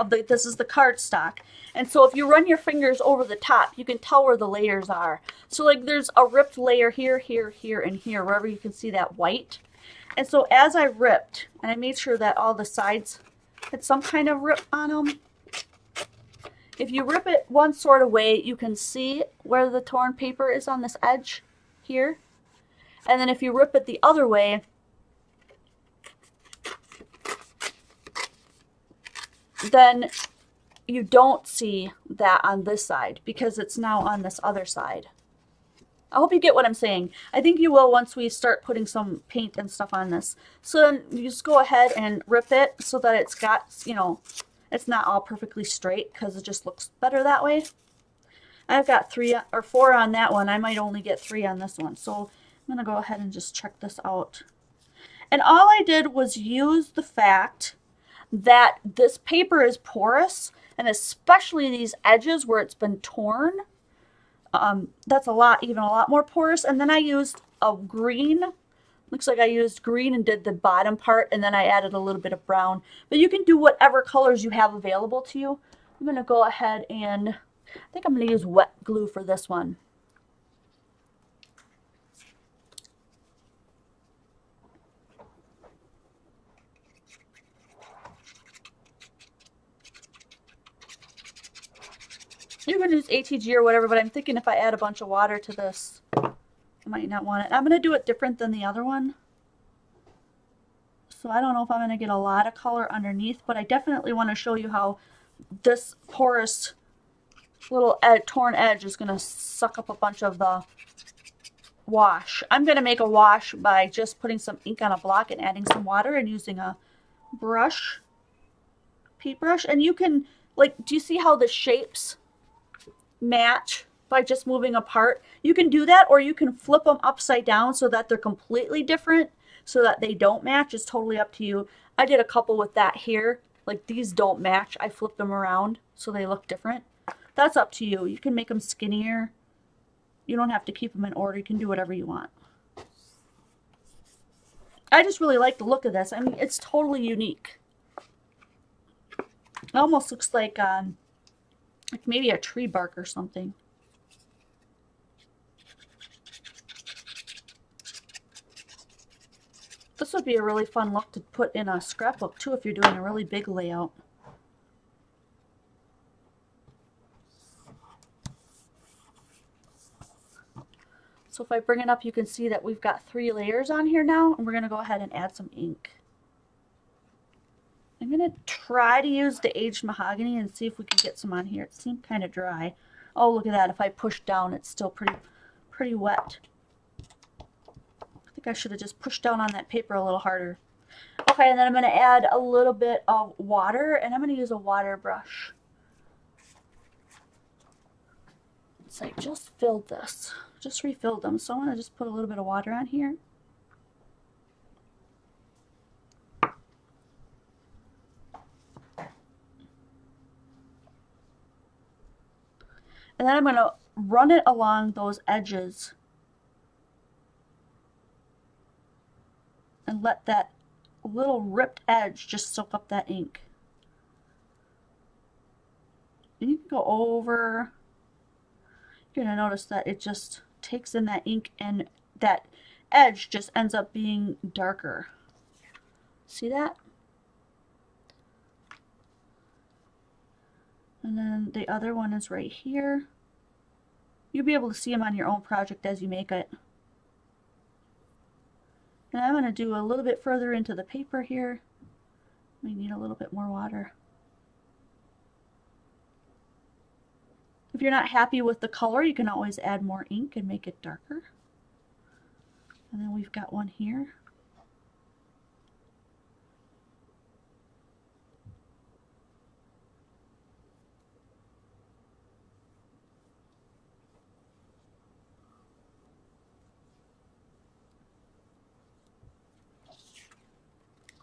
S1: of this is the cardstock. And so if you run your fingers over the top, you can tell where the layers are. So like there's a ripped layer here, here, here, and here, wherever you can see that white. And so as I ripped, and I made sure that all the sides had some kind of rip on them. If you rip it one sort of way, you can see where the torn paper is on this edge here. And then if you rip it the other way, then you don't see that on this side because it's now on this other side. I hope you get what I'm saying. I think you will once we start putting some paint and stuff on this. So then you just go ahead and rip it so that it's got, you know, it's not all perfectly straight because it just looks better that way. I've got 3 or 4 on that one. I might only get 3 on this one. So I'm going to go ahead and just check this out. And all I did was use the fact that this paper is porous, and especially these edges where it's been torn. That's even a lot more porous. And then I used a green. Looks like I used green and did the bottom part, and then I added a little bit of brown. But you can do whatever colors you have available to you. I'm going to go ahead and I think I'm going to use wet glue for this one. You can use ATG or whatever, but I'm thinking if I add a bunch of water to this, I might not want it. I'm going to do it different than the other one. So I don't know if I'm going to get a lot of color underneath, but I definitely want to show you how this porous little torn edge is going to suck up a bunch of the wash. I'm going to make a wash by just putting some ink on a block and adding some water and using a brush, paintbrush. And you can, like, do you see how the shapes match by just moving apart? You can do that, or you can flip them upside down so that they're completely different so that they don't match. It's totally up to you. I did a couple with that here. Like, these don't match. I flipped them around so they look different. That's up to you. You can make them skinnier. You don't have to keep them in order. You can do whatever you want. I just really like the look of this. I mean, it's totally unique. It almost looks like maybe a tree bark or something. This would be a really fun look to put in a scrapbook too if you're doing a really big layout. So if I bring it up, you can see that we've got 3 layers on here now, and we're going to go ahead and add some ink. I'm going to try to use the aged mahogany and see if we can get some on here. It seemed kind of dry. Oh, look at that. If I push down, it's still pretty wet. I think I should have just pushed down on that paper a little harder. Okay, and then I'm going to add a little bit of water, and I'm going to use a water brush. So I just filled this. Just refilled them. So I'm going to just put a little bit of water on here. And then I'm going to run it along those edges and let that little ripped edge just soak up that ink. And you can go over. You're going to notice that it just takes in that ink and that edge just ends up being darker. See that? And then the other one is right here. You'll be able to see them on your own project as you make it. And I'm going to do a little bit further into the paper here. We need a little bit more water. If you're not happy with the color, you can always add more ink and make it darker. And then we've got one here.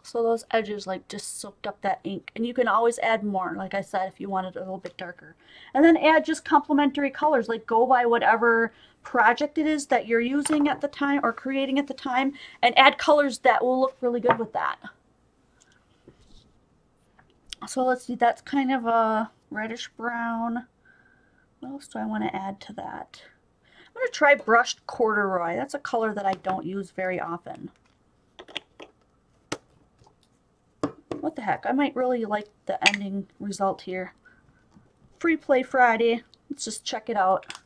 S1: So those edges like just soaked up that ink, and you can always add more, like I said, if you want it a little bit darker. And then add just complementary colors, like go by whatever project it is that you're using at the time or creating at the time, and add colors that will look really good with that. So let's see, that's kind of a reddish brown. What else do I want to add to that? I'm going to try brushed corduroy. That's a color that I don't use very often. What the heck, I might really like the ending result here. Free Play Friday. Let's just check it out.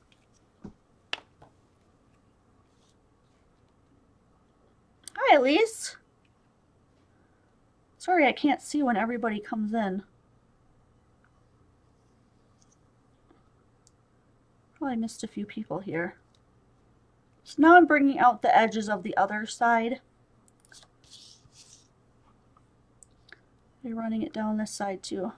S1: Hi, Elise. Sorry I can't see when everybody comes in. probably missed a few people here. So now I'm bringing out the edges of the other side. I'm running it down this side too.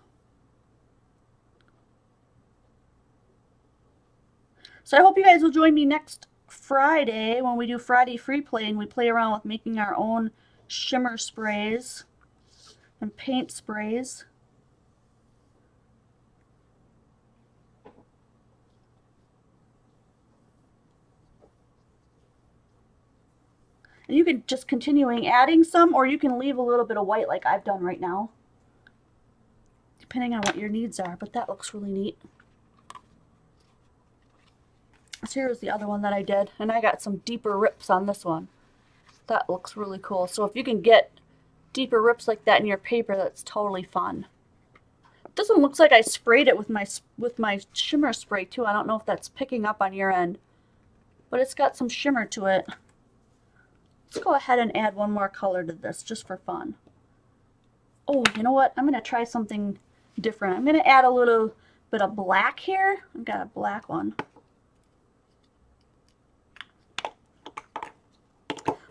S1: So I hope you guys will join me next Friday when we do Friday free play and we play around with making our own shimmer sprays and paint sprays. And you can just continuing adding some, or you can leave a little bit of white like I've done right now, depending on what your needs are, but that looks really neat. So here's the other one that I did, and I got some deeper rips on this one. That looks really cool. So if you can get deeper rips like that in your paper, that's totally fun. This one looks like I sprayed it with my shimmer spray too. I don't know if that's picking up on your end, but it's got some shimmer to it. Let's go ahead and add one more color to this just for fun. Oh, you know what? I'm going to try something different. I'm going to add a little bit of black here. I've got a black one.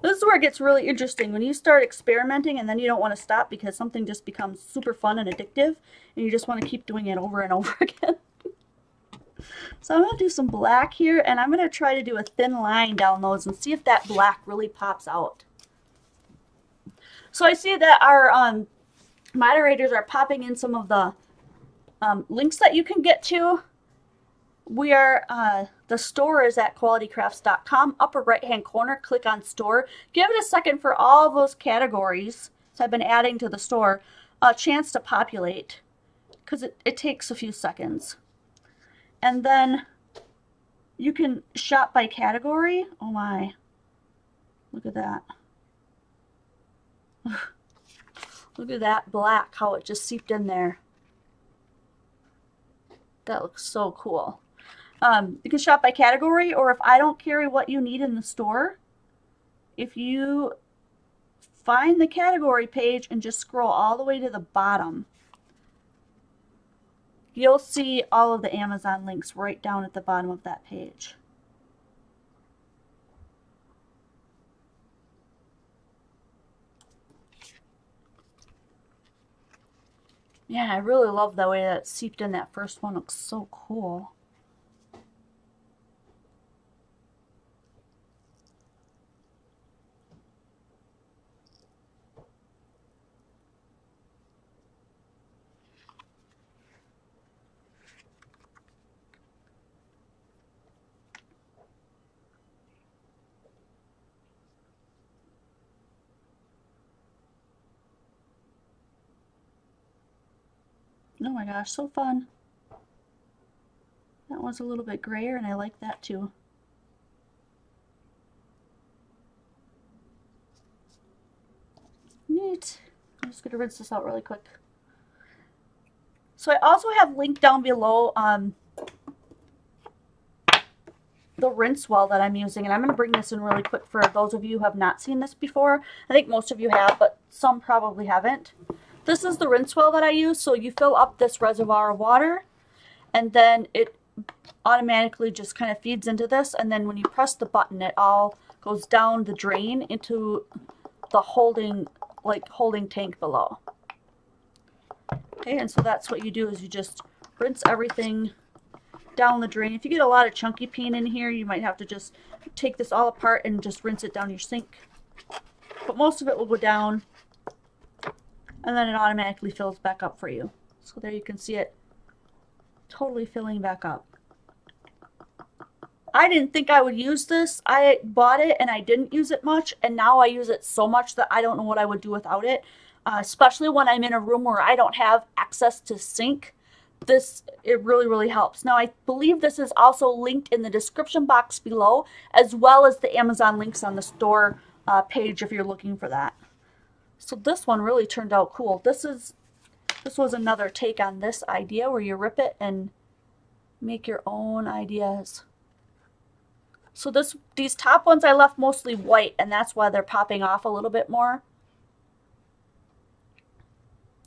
S1: This is where it gets really interesting. When you start experimenting and then you don't want to stop because something just becomes super fun and addictive and you just want to keep doing it over and over again. So I'm going to do some black here, and I'm going to try to do a thin line down those and see if that black really pops out. So I see that our moderators are popping in some of the links that you can get to. We are, the store is at qualitycrafts.com, upper right hand corner, click on store. Give it a second for all of those categories, so I've been adding to the store, a chance to populate, because it takes a few seconds. And then you can shop by category. Oh my, look at that. Look at that black, how it just seeped in there. That looks so cool. You can shop by category, or if I don't carry what you need in the store, if you find the category page and just scroll all the way to the bottom, you'll see all of the Amazon links right down at the bottom of that page. Yeah, I really love the way that it seeped in. That first one looks so cool. Oh my gosh, so fun. That one's a little bit grayer, and I like that too. Neat. I'm just going to rinse this out really quick. So I also have linked down below the rinse well that I'm using, and I'm going to bring this in really quick for those of you who have not seen this before. I think most of you have, but some probably haven't. This is the rinse well that I use. So you fill up this reservoir of water, and then it automatically just kind of feeds into this, and then when you press the button, it all goes down the drain into the holding tank below. Okay, and so that's what you do, is you just rinse everything down the drain. If you get a lot of chunky paint in here, you might have to just take this all apart and just rinse it down your sink. But most of it will go down, and then it automatically fills back up for you. So there you can see it totally filling back up. I didn't think I would use this. I bought it and I didn't use it much, and now I use it so much that I don't know what I would do without it, especially when I'm in a room where I don't have access to sink. It really helps. Now I believe this is also linked in the description box below, as well as the Amazon links on the store page if you're looking for that. So this one really turned out cool. This was another take on this idea where you rip it and make your own ideas. So these top ones I left mostly white, and that's why they're popping off a little bit more.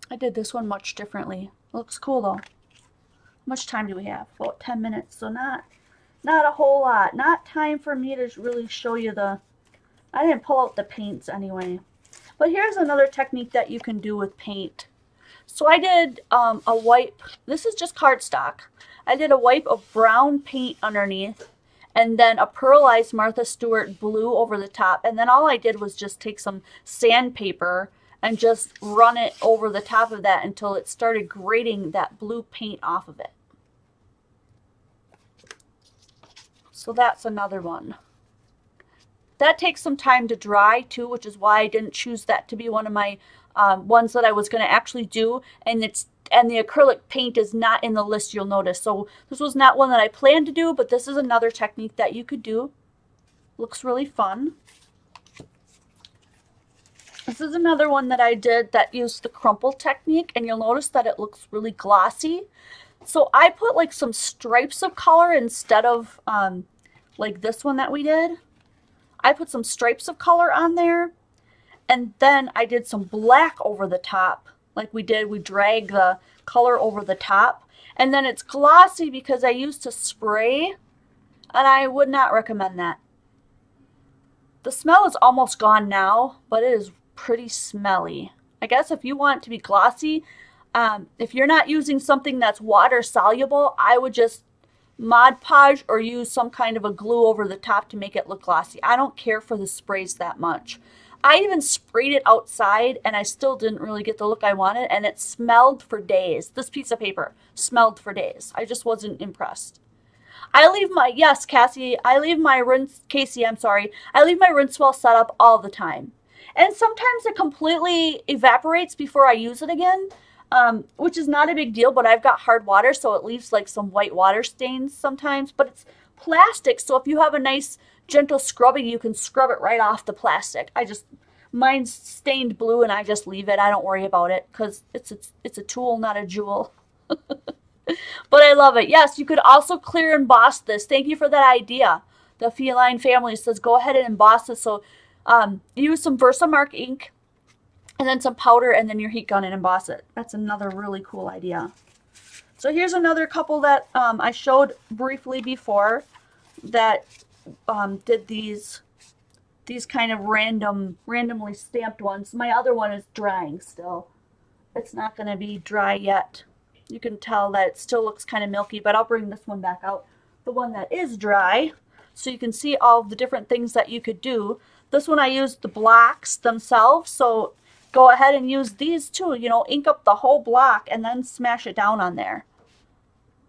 S1: I did this one much differently. It looks cool though. How much time do we have? About 10 minutes, so not Not a whole lot. Not time for me to really show you the... I didn't pull out the paints anyway. But here's another technique that you can do with paint. So I did a wipe. This is just cardstock. I did a wipe of brown paint underneath, and then a pearlized Martha Stewart blue over the top. And then all I did was just take some sandpaper and just run it over the top of that until it started grating that blue paint off of it. So that's another one. That takes some time to dry too, which is why I didn't choose that to be one of my ones that I was going to actually do. And the acrylic paint is not in the list, you'll notice. So this was not one that I planned to do, but this is another technique that you could do. Looks really fun. This is another one that I did that used the crumple technique, and you'll notice that it looks really glossy. So I put like some stripes of color instead of like this one that we did. I put some stripes of color on there, and then I did some black over the top. Like we did, we drag the color over the top, and then it's glossy because I used to spray, and I would not recommend that. The smell is almost gone now, but it is pretty smelly. I guess if you want it to be glossy, if you're not using something that's water soluble, I would just Mod Podge or use some kind of a glue over the top to make it look glossy. I don't care for the sprays that much. I even sprayed it outside and I still didn't really get the look I wanted, and it smelled for days. This piece of paper smelled for days. I just wasn't impressed. I leave my, yes, Cassie, I leave my rinse, Casey, I'm sorry. I leave my rinse well set up all the time. And sometimes it completely evaporates before I use it again. Which is not a big deal, but I've got hard water, so it leaves like some white water stains sometimes, but it's plastic, so if you have a nice gentle scrubbing, you can scrub it right off the plastic. Mine's stained blue and I just leave it. I don't worry about it because it's a tool, not a jewel. But I love it. Yes, you could also clear emboss this. Thank you for that idea. The Feline Family says go ahead and emboss this. So use some Versamark ink, and then some powder, and then your heat gun and emboss it. That's another really cool idea. So here's another couple that I showed briefly before that did these kind of randomly stamped ones. My other one is drying still. It's not going to be dry yet. You can tell that it still looks kind of milky, but I'll bring this one back out. The one that is dry, so you can see all the different things that you could do. This one I used the blocks themselves, so go ahead and use these too. You know, ink up the whole block and then smash it down on there.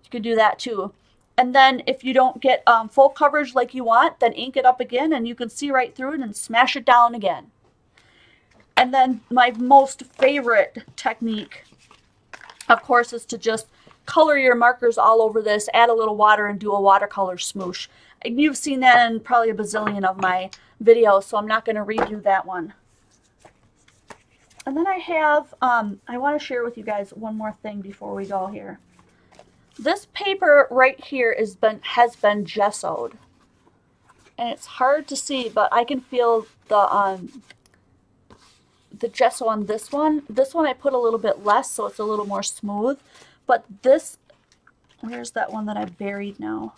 S1: You can do that too. And then if you don't get full coverage like you want, then ink it up again and you can see right through it and smash it down again. And then my most favorite technique, of course, is to just color your markers all over this, add a little water, and do a watercolor smoosh. And you've seen that in probably a bazillion of my videos, so I'm not going to redo that one. And then I have, I want to share with you guys one more thing before we go here. This paper right here has been gessoed. And it's hard to see, but I can feel the gesso on this one. This one I put a little bit less, so it's a little more smooth. But this, where's that one that I buried now?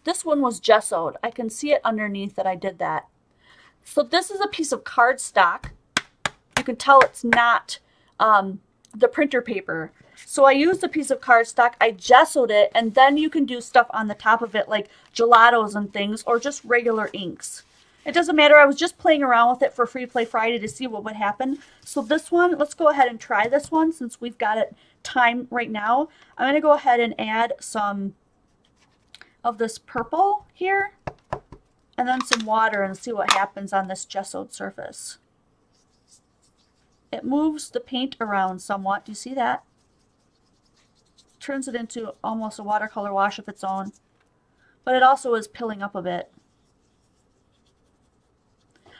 S1: This one was gessoed. I can see it underneath that I did that. So this is a piece of cardstock. You can tell it's not the printer paper. So I used a piece of cardstock, I gessoed it, and then you can do stuff on the top of it like gelatos and things, or just regular inks. It doesn't matter. I was just playing around with it for Free Play Friday to see what would happen. So this one, let's go ahead and try this one since we've got it time right now. I'm going to go ahead and add some of this purple here, and then some water, and see what happens on this gessoed surface. It moves the paint around somewhat. Do you see that? Turns it into almost a watercolor wash of its own. But it also is pilling up a bit.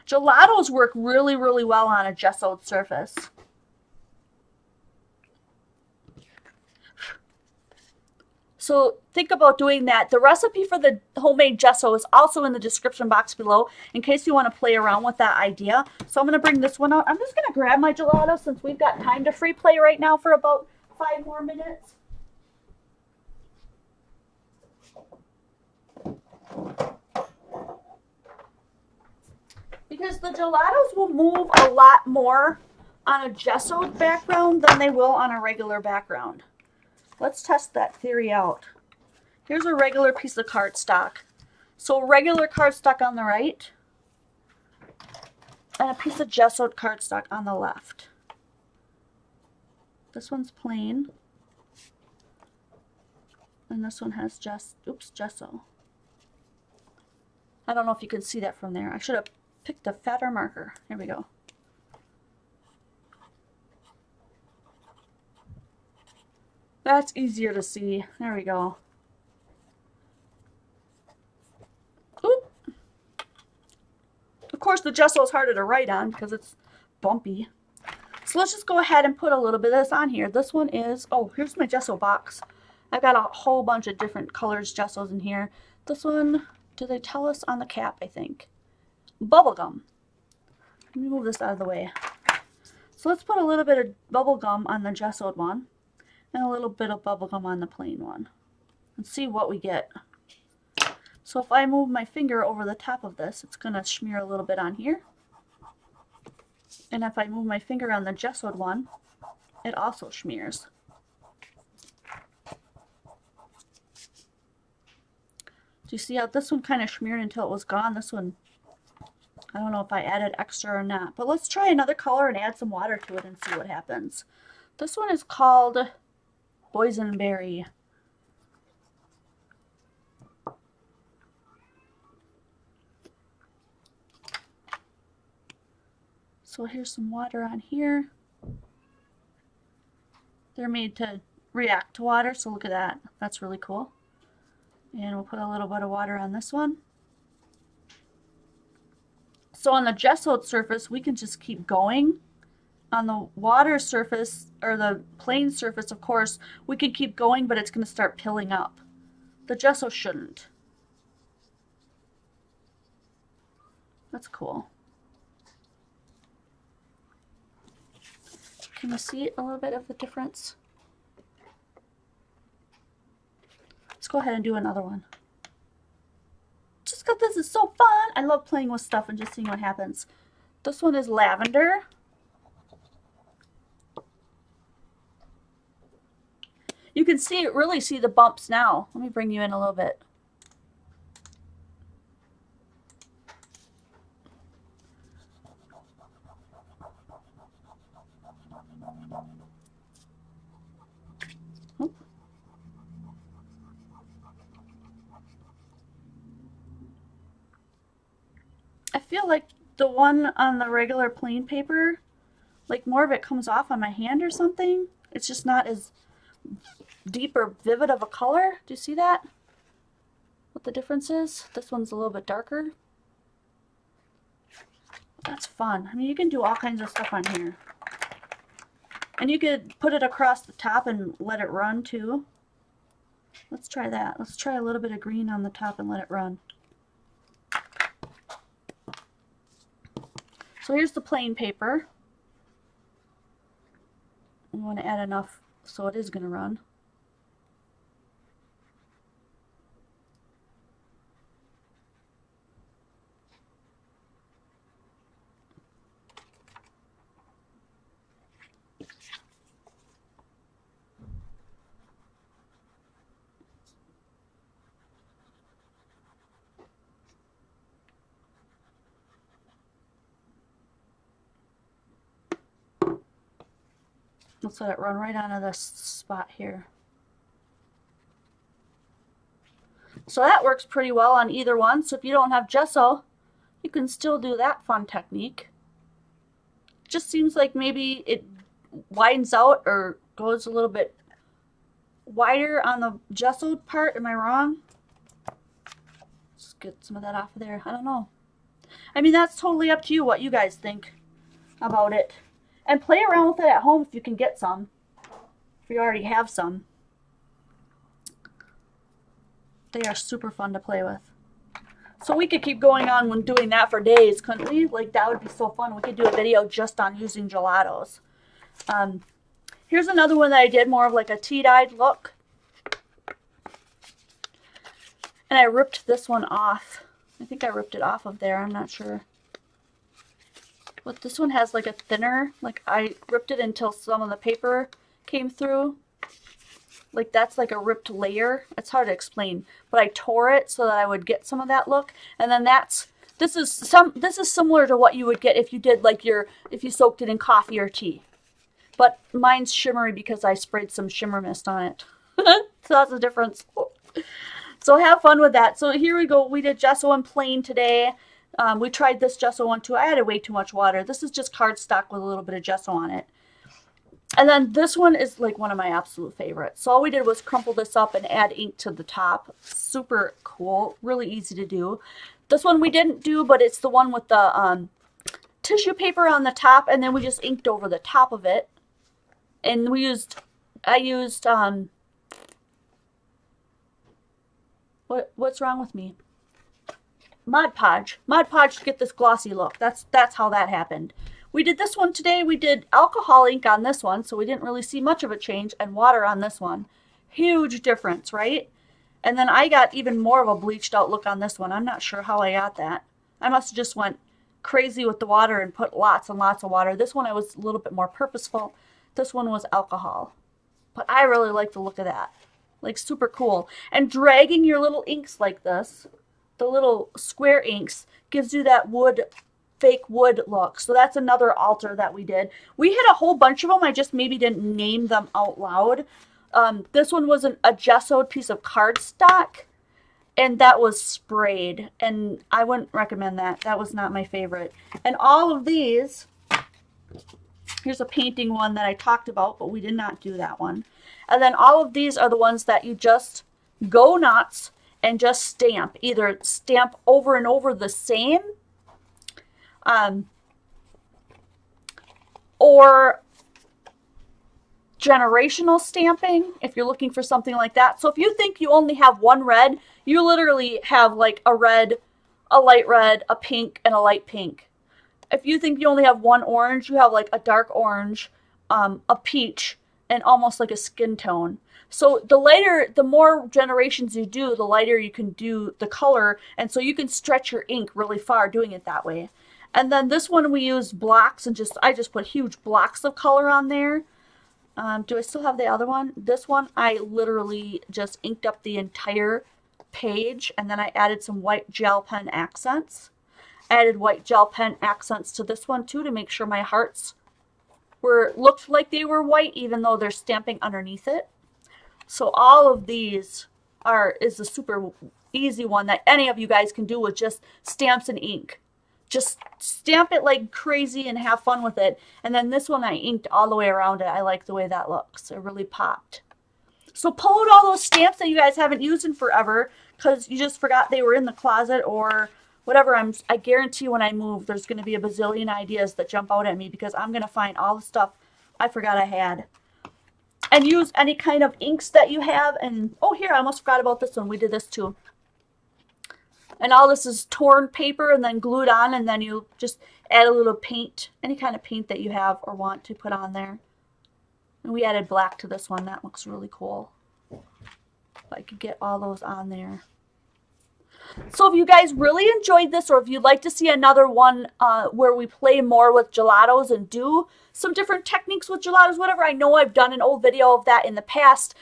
S1: Gelatos work really, really well on a gessoed surface. So think about doing that. The recipe for the homemade gesso is also in the description box below in case you want to play around with that idea. So I'm going to bring this one out. I'm just going to grab my gelato since we've got time to free play right now for about 5 more minutes. because the gelatos will move a lot more on a gessoed background than they will on a regular background. Let's test that theory out. Here's a regular piece of cardstock. So regular cardstock on the right, and a piece of gessoed cardstock on the left. This one's plain, and this one has gesso. I don't know if you can see that from there. I should have picked a fatter marker. Here we go. That's easier to see. There we go. Oop. Of course, the gesso is harder to write on because it's bumpy. So let's just go ahead and put a little bit of this on here. This one is, oh, here's my gesso box. I've got a whole bunch of different colors gessos in here. This one, do they tell us on the cap, I think? Bubblegum. Let me move this out of the way. So let's put a little bit of bubblegum on the gessoed one and a little bit of bubblegum on the plain one and see what we get. So if I move my finger over the top of this, it's going to smear a little bit on here. And if I move my finger on the gessoed one, it also smears. Do you see how this one kind of smeared until it was gone? This one, I don't know if I added extra or not. But let's try another color and add some water to it and see what happens. This one is called Boysenberry. So here's some water on here. They're made to react to water, so look at that. That's really cool. And we'll put a little bit of water on this one. So on the gessoed surface, we can just keep going. On the water surface, or the plain surface, of course, we can keep going, but it's going to start pilling up. The gesso shouldn't. That's cool. Can you see a little bit of the difference? Let's go ahead and do another one. Just because this is so fun. I love playing with stuff and just seeing what happens. This one is lavender. You can see it, really see the bumps now. Let me bring you in a little bit. I feel like the one on the regular plain paper, like more of it comes off on my hand or something. It's just not as deep or vivid of a color. Do you see that? What the difference is? This one's a little bit darker. That's fun. I mean, you can do all kinds of stuff on here. And you could put it across the top and let it run too. Let's try that. Let's try a little bit of green on the top and let it run. So here's the plain paper. We want to add enough so it is going to run. Let's let it run right onto this spot here. So that works pretty well on either one. So if you don't have gesso, you can still do that fun technique. Just seems like maybe it widens out or goes a little bit wider on the gessoed part. Am I wrong? Just get some of that off of there. I don't know. I mean, that's totally up to you what you guys think about it. And play around with it at home if you can get some. If you already have some. They are super fun to play with. So we could keep going on when doing that for days, couldn't we? Like, that would be so fun. We could do a video just on using gelatos. Here's another one that I did, more of like a tea-dyed look. And I ripped this one off. I think I ripped it off of there. I'm not sure. But this one has like a thinner, like I ripped it until some of the paper came through. Like that's like a ripped layer. It's hard to explain, but I tore it so that I would get some of that look. And then this is similar to what you would get if you did like if you soaked it in coffee or tea. But mine's shimmery because I sprayed some shimmer mist on it. So that's the difference. So have fun with that. So here we go. We did gesso and plain today. We tried this gesso one too. I added way too much water. This is just cardstock with a little bit of gesso on it. And then this one is like one of my absolute favorites. So all we did was crumple this up and add ink to the top. Super cool. Really easy to do. This one we didn't do, but it's the one with the tissue paper on the top, and then we just inked over the top of it. And I used what's wrong with me? Mod Podge. Mod Podge to get this glossy look. That's how that happened. We did this one today. We did alcohol ink on this one, so we didn't really see much of a change, and water on this one. Huge difference, right? And then I got even more of a bleached out look on this one. I'm not sure how I got that. I must have just went crazy with the water and put lots and lots of water. This one I was a little bit more purposeful. This one was alcohol. But I really like the look of that. Like super cool. And dragging your little inks like this, the little square inks, gives you that fake wood look. So that's another alter that we did. We had a whole bunch of them. I just maybe didn't name them out loud. This one was a gessoed piece of cardstock, and that was sprayed, and I wouldn't recommend that. That was not my favorite. And all of these, here's a painting one that I talked about, but we did not do that one. And then all of these are the ones that you just go nuts and just stamp. Either stamp over and over the same, or generational stamping, if you're looking for something like that. So if you think you only have one red, you literally have like a red, a light red, a pink, and a light pink. If you think you only have one orange, you have like a dark orange, a peach, and almost like a skin tone. So the more generations you do, the lighter you can do the color, and so you can stretch your ink really far doing it that way. And then this one we used blocks, and I just put huge blocks of color on there. Do I still have the other one? This one I literally just inked up the entire page, and then I added some white gel pen accents. Added white gel pen accents to this one too to make sure my hearts looked like they were white even though they're stamping underneath it. So all of these is a super easy one that any of you guys can do with just stamps and ink. Just stamp it like crazy and have fun with it. And then this one I inked all the way around it. I like the way that looks. It really popped. So pull out all those stamps that you guys haven't used in forever because you just forgot they were in the closet or whatever. I guarantee when I move, there's going to be a bazillion ideas that jump out at me because I'm going to find all the stuff I forgot I had. And use any kind of inks that you have. And oh, here, I almost forgot about this one. We did this too. And all this is torn paper and then glued on, and then you just add a little paint, any kind of paint that you have or want to put on there. And we added black to this one. That looks really cool. If I could get all those on there. So if you guys really enjoyed this, or if you'd like to see another one where we play more with gelatos and do some different techniques with gelatos, whatever, I know I've done an old video of that in the past.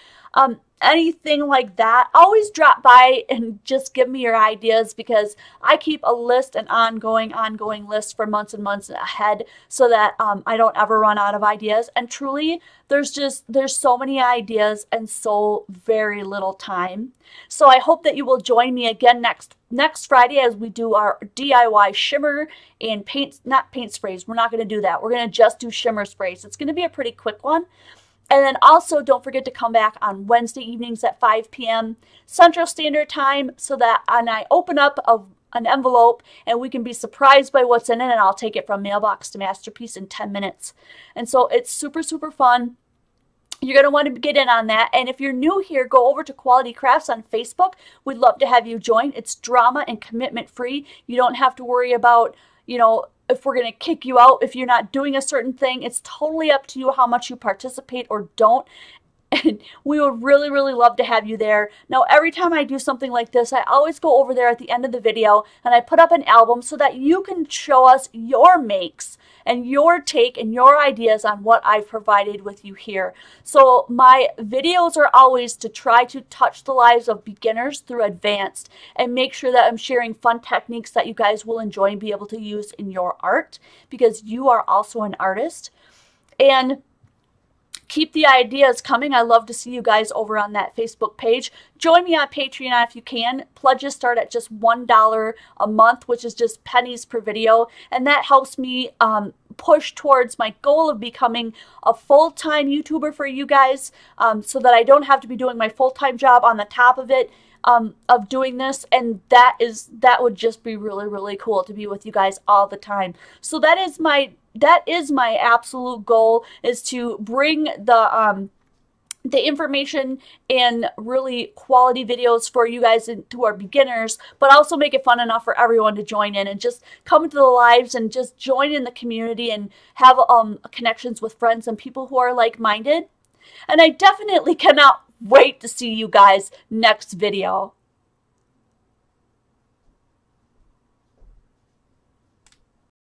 S1: Anything like that, always drop by and just give me your ideas because I keep a list, an ongoing list for months and months ahead so that I don't ever run out of ideas. And truly, there's so many ideas and so very little time. So I hope that you will join me again next Friday as we do our DIY shimmer and not paint sprays. We're not going to do that. We're going to just do shimmer sprays. It's going to be a pretty quick one. And then also don't forget to come back on Wednesday evenings at 5 p.m. Central Standard Time so that when I open up an envelope and we can be surprised by what's in it, and I'll take it from mailbox to masterpiece in 10 minutes. And so it's super, super fun. You're going to want to get in on that. And if you're new here, go over to Quality Crafts on Facebook. We'd love to have you join. It's drama and commitment free. You don't have to worry about, if we're going to kick you out if you're not doing a certain thing. It's totally up to you how much you participate or don't. and we would really, really love to have you there. Now, every time I do something like this, I always go over there at the end of the video and I put up an album so that you can show us your makes and your take and your ideas on what I've provided with you here. So my videos are always to try to touch the lives of beginners through advanced and make sure that I'm sharing fun techniques that you guys will enjoy and be able to use in your art, because you are also an artist. And keep the ideas coming. I love to see you guys over on that Facebook page. Join me on Patreon if you can. Pledges start at just $1 a month, which is just pennies per video. And that helps me push towards my goal of becoming a full-time YouTuber for you guys, so that I don't have to be doing my full-time job on the top of it, of doing this. And that would just be really, really cool to be with you guys all the time. So that is my absolute goal, is to bring the information and really quality videos for you guys who are beginners, but also make it fun enough for everyone to join in and just come to the lives and just join in the community and have connections with friends and people who are like-minded. And I definitely cannot wait to see you guys next video.